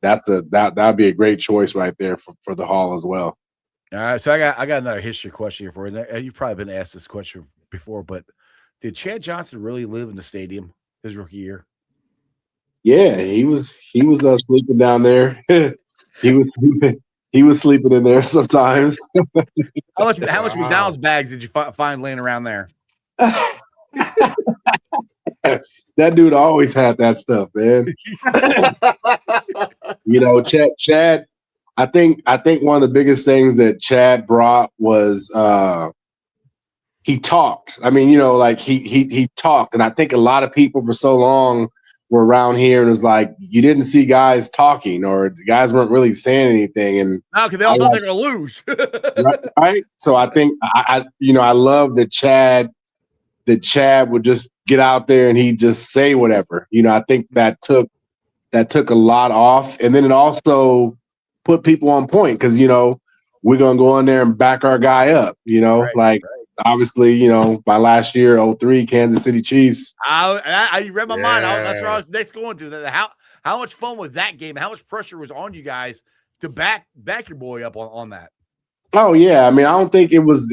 that'd be a great choice right there for the Hall as well. All right, so I got another history question here for you. You've probably been asked this question before, but did Chad Johnson really live in the stadium his rookie year? Yeah, he was sleeping down there. he was sleeping in there sometimes. How much McDonald's bags did you find laying around there? That dude always had that stuff, man. Chad. I think one of the biggest things that Chad brought was he talked. I mean, like he talked, and I think a lot of people for so long were around here and it's like you didn't see guys talking or the guys weren't really saying anything. And because they all thought they're gonna lose, right? So I think I love that Chad would just get out there and he'd just say whatever. I think that took a lot off, and then it also put people on point because we're gonna go in there and back our guy up. Right. Obviously, my last year, 2003 Kansas City Chiefs. You read my mind. That's where I was next going to. How much fun was that game? How much pressure was on you guys to back your boy up on that? Oh yeah, I mean, I don't think it was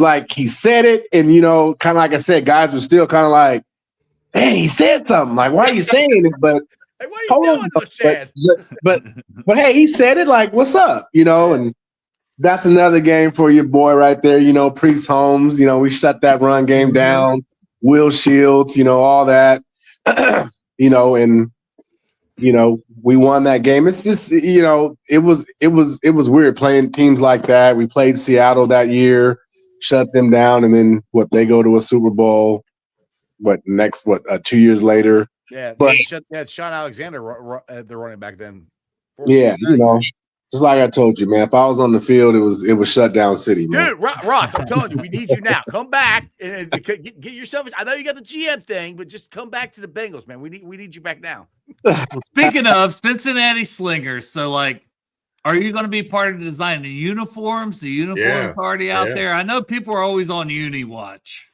like he said it, and kind of like I said, guys were still kind of like, "Hey, he said something. Like, why are you saying it?" But hey, what are you doing, Chad? But hey, he said it. Like, what's up? And that's another game for your boy right there. Priest Holmes. We shut that run game down. Will Shields. All that. And we won that game. It's just, it was weird playing teams like that. We played Seattle that year, shut them down, and then they go to a Super Bowl. 2 years later? Yeah, but Sean Alexander, the running back then. Yeah, just like I told you, man. If I was on the field, it was shut down city, man. Dude, Ross, I'm telling you, we need you now. Come back and get yourself. I know you got the GM thing, but just come back to the Bengals, man. We need you back now. Well, speaking of Cincinnati Slingers, so are you going to be part of the design the uniforms, the uniform party out there? I know people are always on Uni Watch.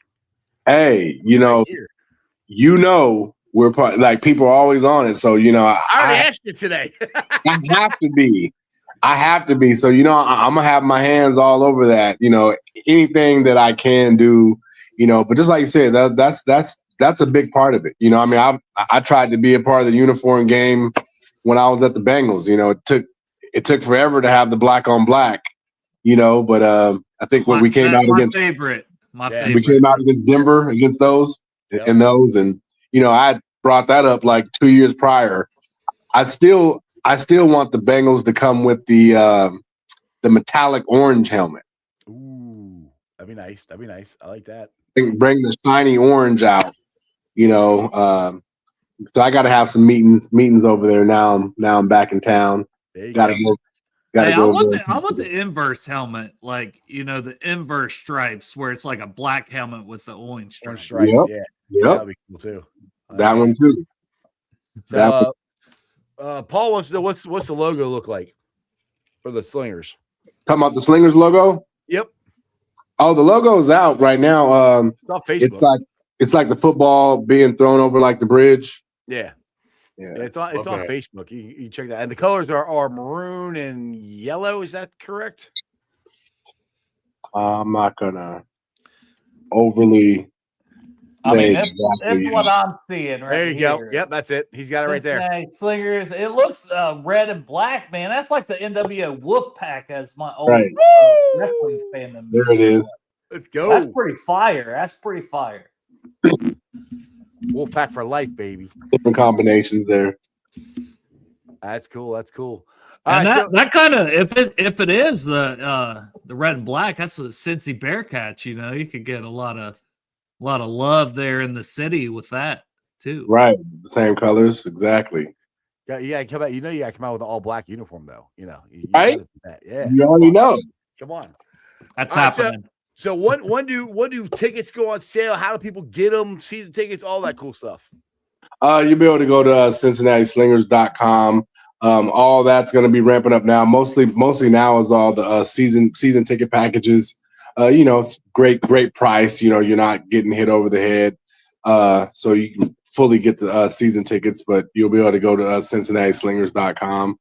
Hey, we're part. People are always on it, so I already asked you today. I have to be. So I'm gonna have my hands all over that. Anything that I can do. But just like you said, that's a big part of it. I tried to be a part of the uniform game when I was at the Bengals. It took forever to have the black on black. But I think when we came out against my favorite, we came out against Denver against those and those, and I brought that up 2 years prior. I still want the Bengals to come with the metallic orange helmet. Ooh, that'd be nice. I like that. bring the shiny orange out. So I got to have some meetings over there now. I'm back in town. There you Got to go. go. Got to Hey, go. I want the inverse helmet, like the inverse stripes, where it's like a black helmet with the orange Orange stripes. stripes. Yep. Yeah, that'd be cool too. That one too. So, Paul wants to know what's the logo look like for the Slingers? Talking about the Slingers logo? Yep. Oh, the logo's out right now. It's on Facebook. It's like the football being thrown over like the bridge. Yeah. Yeah. It's on Facebook. You check that. And the colors are maroon and yellow. Is that correct? I'm not gonna overly. I mean, that's what I'm seeing right There you here. go. Yep, that's it. He's got it right there. Cincinnati Slingers. It looks red and black, man. That's like the NWO Wolfpack as my old wrestling fandom. There it is. Let's go. That's pretty fire. Wolfpack for life, baby. Different combinations there. That's cool. All And right, that kind of if it is the red and black, that's the Cincy Bearcats. You could get a lot of love there in the city with that too. Right, the same colors, exactly. Yeah, come out. You got to come out with an all black uniform, though. You right? Yeah, you already know. Come on, that's happening. So when do tickets go on sale? How do people get them? Season tickets, all that cool stuff. You'll be able to go to CincinnatiSlingers.com. All that's going to be ramping up now. Mostly now is all the season ticket packages. It's great price. You're not getting hit over the head. So you can fully get the season tickets, but you'll be able to go to CincinnatiSlingers.com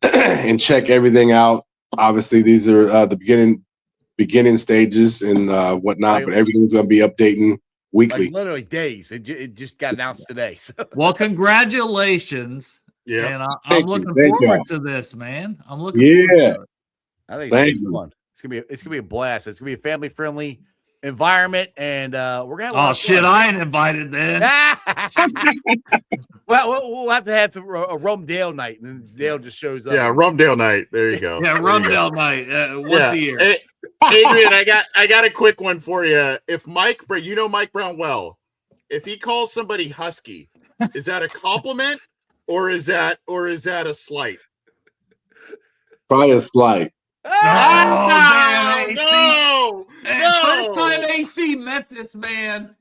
and check everything out. Obviously, these are the beginning stages and whatnot, but everything's going to be updating weekly. Like literally days. It just got announced today. So. Well, congratulations. Yeah. And I'm looking forward to this, man. I'm looking forward to it. I think it's gonna be fun. It's gonna be a blast. It's gonna be a family friendly environment, and we're gonna. Oh shit! I ain't invited then. Well, we'll have to have a Rumdale night, and Dale just shows up. Yeah, Rumdale night. There you go. Yeah, Rumdale night once a year. Hey, Adrian, I got a quick one for you. If Mike Brown well, if he calls somebody husky, is that a compliment or is that a slight? Probably a slight. Damn, AC. No. First time AC met this man,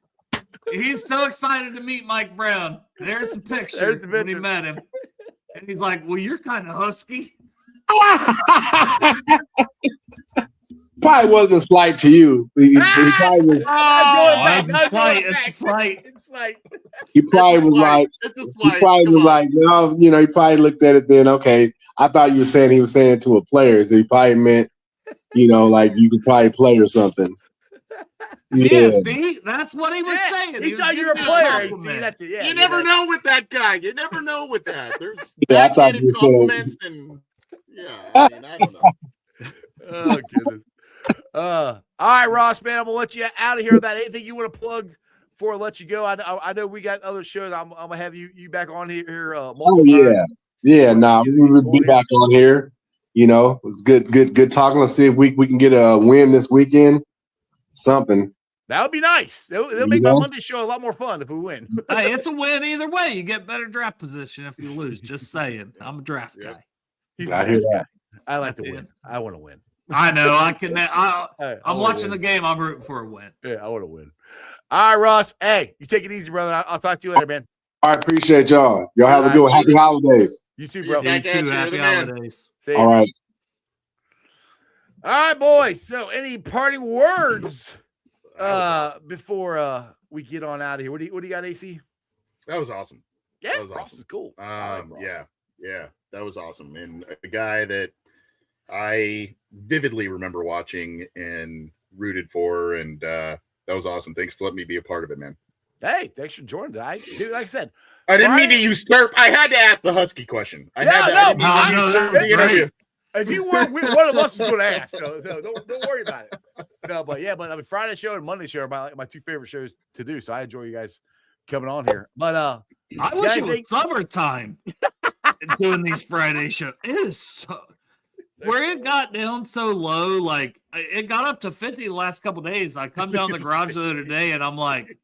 he's so excited to meet Mike Brown. There's a picture when he met him. And he's like, well, you're kind of husky. Probably wasn't a slight to you. He probably was. It's slight. He probably was like, he probably looked at it then. Okay, I thought you were saying he was saying it to a player, so he probably meant, like you could probably play or something. Yeah, see, that's what he was saying. He thought you were a player. See, that's it. Yeah, you never know with that guy. You never know with that. There's I thought backhanded compliments and I don't know. Oh goodness. All right, Ross, man, I'm gonna let you out of here. About anything you want to plug before I let you go? I know we got other shows. I'm gonna have you back on here. Yeah. Nah, we will be back on here. It's good talking. Let's see if we can get a win this weekend. Something. That would be nice. They'll make my Monday show a lot more fun if we win. Hey, it's a win either way. You get better draft position if you lose. Just saying. I'm a draft guy. I hear that. I like to win. I want to win. I know. I'm watching the game. I'm rooting for a win. Yeah, I want to win. All right, Ross. Hey, you take it easy, brother. I'll talk to you later, man. All right, appreciate y'all. Y'all have a good one. Happy holidays. You too, bro. You too. Happy holidays. All right. All right, boys. So, any parting words before we get on out of here? What do you got, AC? That was awesome. Yeah, that was Ross awesome. Is cool. Yeah, that was awesome, and a guy that I vividly remember watching and rooted for, and that was awesome. Thanks for letting me be a part of it, man. Hey, thanks for joining. Dude, like I said, I didn't mean to usurp. I had to ask the Husky question. I had to interview. If you were, one of us is going to ask. So don't worry about it. No, but I mean, Friday show and Monday show are my two favorite shows to do. So I enjoy you guys coming on here. But I wish it was summertime doing these Friday shows. It is so. where it got down so low, like it got up to 50 the last couple of days. I come down the garage the other day and I'm like,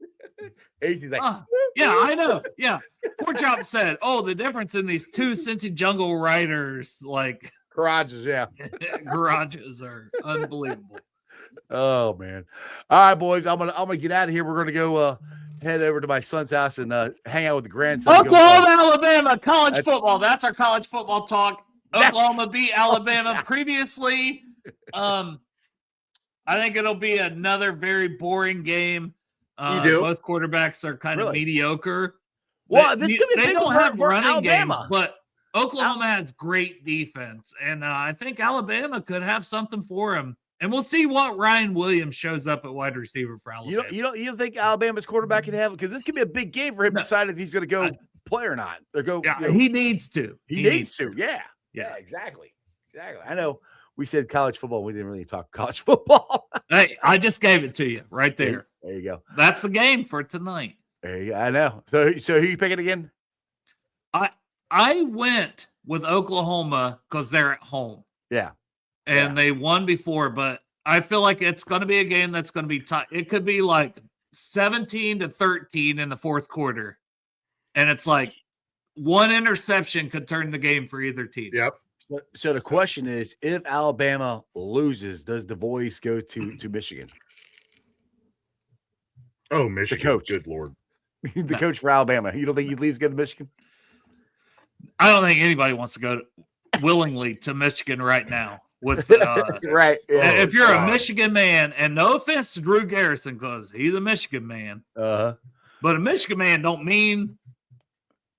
He's like, yeah, I know. Yeah. Poor Chop said, oh, the difference in these two Cincy Jungle Riders, like garages, yeah. garages are unbelievable. Oh man. All right, boys. I'm gonna get out of here. We're gonna go head over to my son's house and hang out with the grandson. Oklahoma, Alabama, college football. That's our college football talk. Oklahoma beat Alabama previously. I think it'll be another very boring game. You do? Both quarterbacks are kind of mediocre. Well, this could be they big don't have running Alabama. games, but Oklahoma has great defense, and I think Alabama could have something for him. And we'll see what Ryan Williams shows up at wide receiver for Alabama. You don't think Alabama's quarterback can have it? Because this could be a big game for him to decide if he's going to go play or not. Or go. Yeah, he needs to. He needs to. Yeah, exactly. I know we said college football. We didn't really talk college football. Hey, I just gave it to you right there. There you go. That's the game for tonight. There you go. I know. So who you picking again? I went with Oklahoma because they're at home. Yeah. And they won before, but I feel like it's going to be a game that's going to be tight. It could be like 17-13 in the fourth quarter. And it's like one interception could turn the game for either team. Yep. So the question is, if Alabama loses, does the voice go to Michigan? Oh, Michigan. The coach. Good Lord. The coach for Alabama. You don't think he leaves to go to Michigan? I don't think anybody wants to go willingly to Michigan right now. With right. Yeah. If you're a Michigan man, and no offense to Drew Garrison, because he's a Michigan man, but a Michigan man don't mean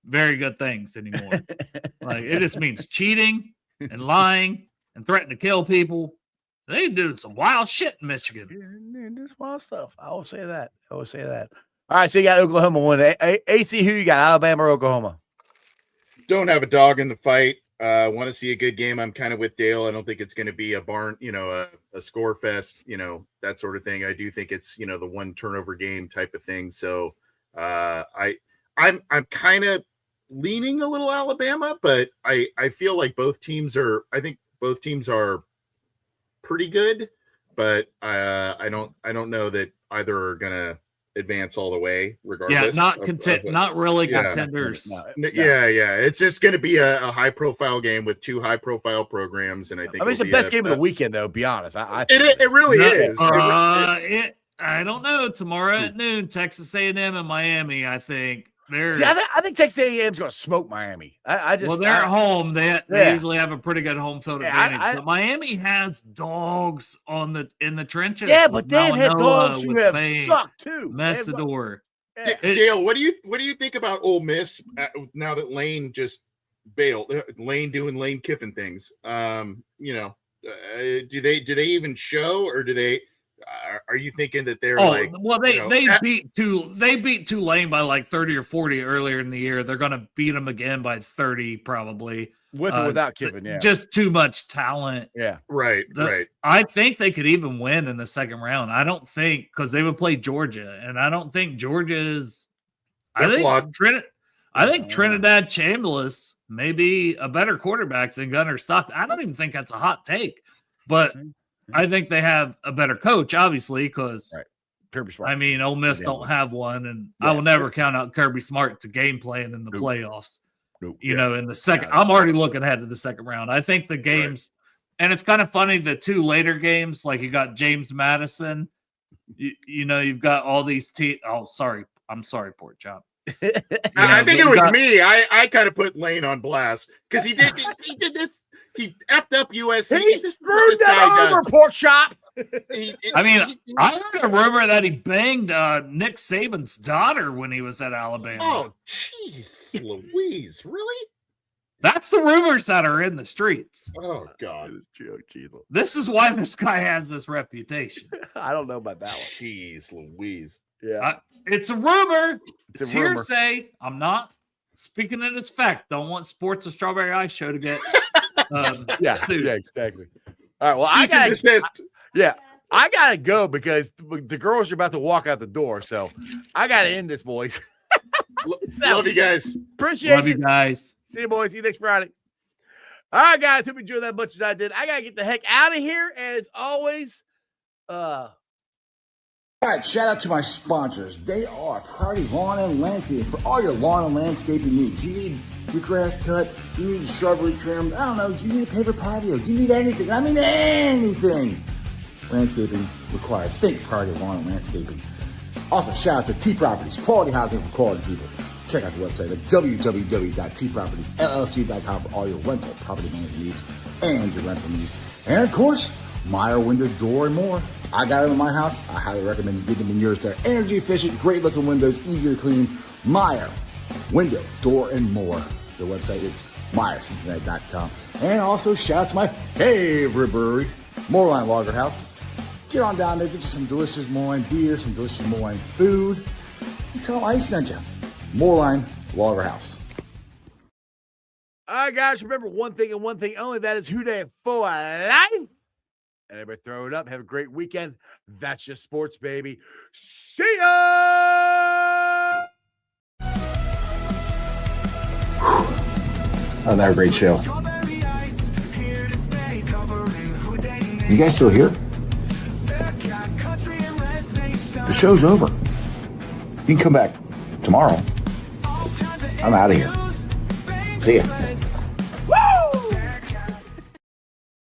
very good things anymore. Like it just means cheating and lying and threatening to kill people. They do some wild shit in Michigan. There's wild stuff. I will say that. All right, so you got Oklahoma winning. AC, who you got, Alabama or Oklahoma? Don't have a dog in the fight. Want to see a good game. I'm kind of with Dale. I don't think it's going to be a barn, a score fest, that sort of thing. I do think it's, the one turnover game type of thing. So I'm kind of leaning a little Alabama, but I feel like both teams are pretty good, but I don't know that either are going to advance all the way regardless. Yeah, not really contenders. Yeah. It's just going to be a high profile game with two high profile programs, and I think it's the best game of the weekend, though. Be honest, it really is. I don't know. Tomorrow at noon, Texas A&M and Miami. I think I think Texas A&M is going to smoke Miami. They're at home. They usually have a pretty good home field advantage. But Miami has dogs in the trenches. Yeah, but they've had dogs who have sucked too. Messidor. Dale, what do you think about Ole Miss now that Lane just bailed? Lane doing Lane Kiffin things. Do they even show, or do they? Are you thinking that they're they beat Tulane by like 30 or 40 earlier in the year. They're going to beat them again by 30 probably. With or without Kiffin, yeah. Just too much talent. Yeah. Right. I think they could even win in the second round. I don't think, because they would play Georgia, and I don't think Georgia is. I think Trinidad Chambliss may be a better quarterback than Gunnar Stockton. I don't even think that's a hot take, but I think they have a better coach, obviously, because Kirby Smart. I mean, Ole Miss don't have one, and I will never count out Kirby Smart to game plan in the playoffs. In the second, I'm already looking ahead to the second round. I think the games, and it's kind of funny, the two later games, like you got James Madison, you've got all these teams. Oh, sorry. I'm sorry, Pork Chop. I think it was me. I kind of put Lane on blast because he did this. He effed up USC. He screwed that over, Pork Chop. I heard a rumor that he banged Nick Saban's daughter when he was at Alabama. Oh, jeez, Louise, really? That's the rumors that are in the streets. Oh, God. This is why this guy has this reputation. I don't know about that one. Jeez, Louise. Yeah. It's a rumor. It's hearsay. I'm not speaking it as fact. Don't want Sports with Strawberry Ice Show to get exactly. All right. Well, I gotta go because the girls are about to walk out the door. So I gotta end this, boys. Love you guys. Appreciate you guys. See you, boys. See you next Friday. All right, guys. Hope you enjoyed that as much as I did. I got to get the heck out of here. As always, All right, shout out to my sponsors. They are Priority Lawn and Landscaping for all your lawn and landscaping needs. You need your grass cut, you need your shrubbery trimmed, I don't know, you need a paper patio, you need anything. I mean anything. Landscaping required. Think Priority Lawn and Landscaping. Also, shout out to T Properties, quality housing for quality people. Check out the website at www.tpropertiesllc.com for all your rental property management needs and your rental needs. And of course, Meyer Window, Door, and more. I got them in my house. I highly recommend you get them in yours. They're energy efficient, great looking windows, easy to clean. Meyer Window, Door, and more. Their website is MeyerCincinnati.com. And also shout out to my favorite brewery, Moorline Lager House. Get on down there, get you some delicious Moorline beer, some delicious Moorline food. And tell them I sent you. Moorline Lager House. all right, guys. Remember one thing and one thing only. That is who day for life. Everybody throw it up. Have a great weekend. That's just sports, baby. See ya! Another great show. You guys still here? The show's over. You can come back tomorrow. I'm out of here. See ya.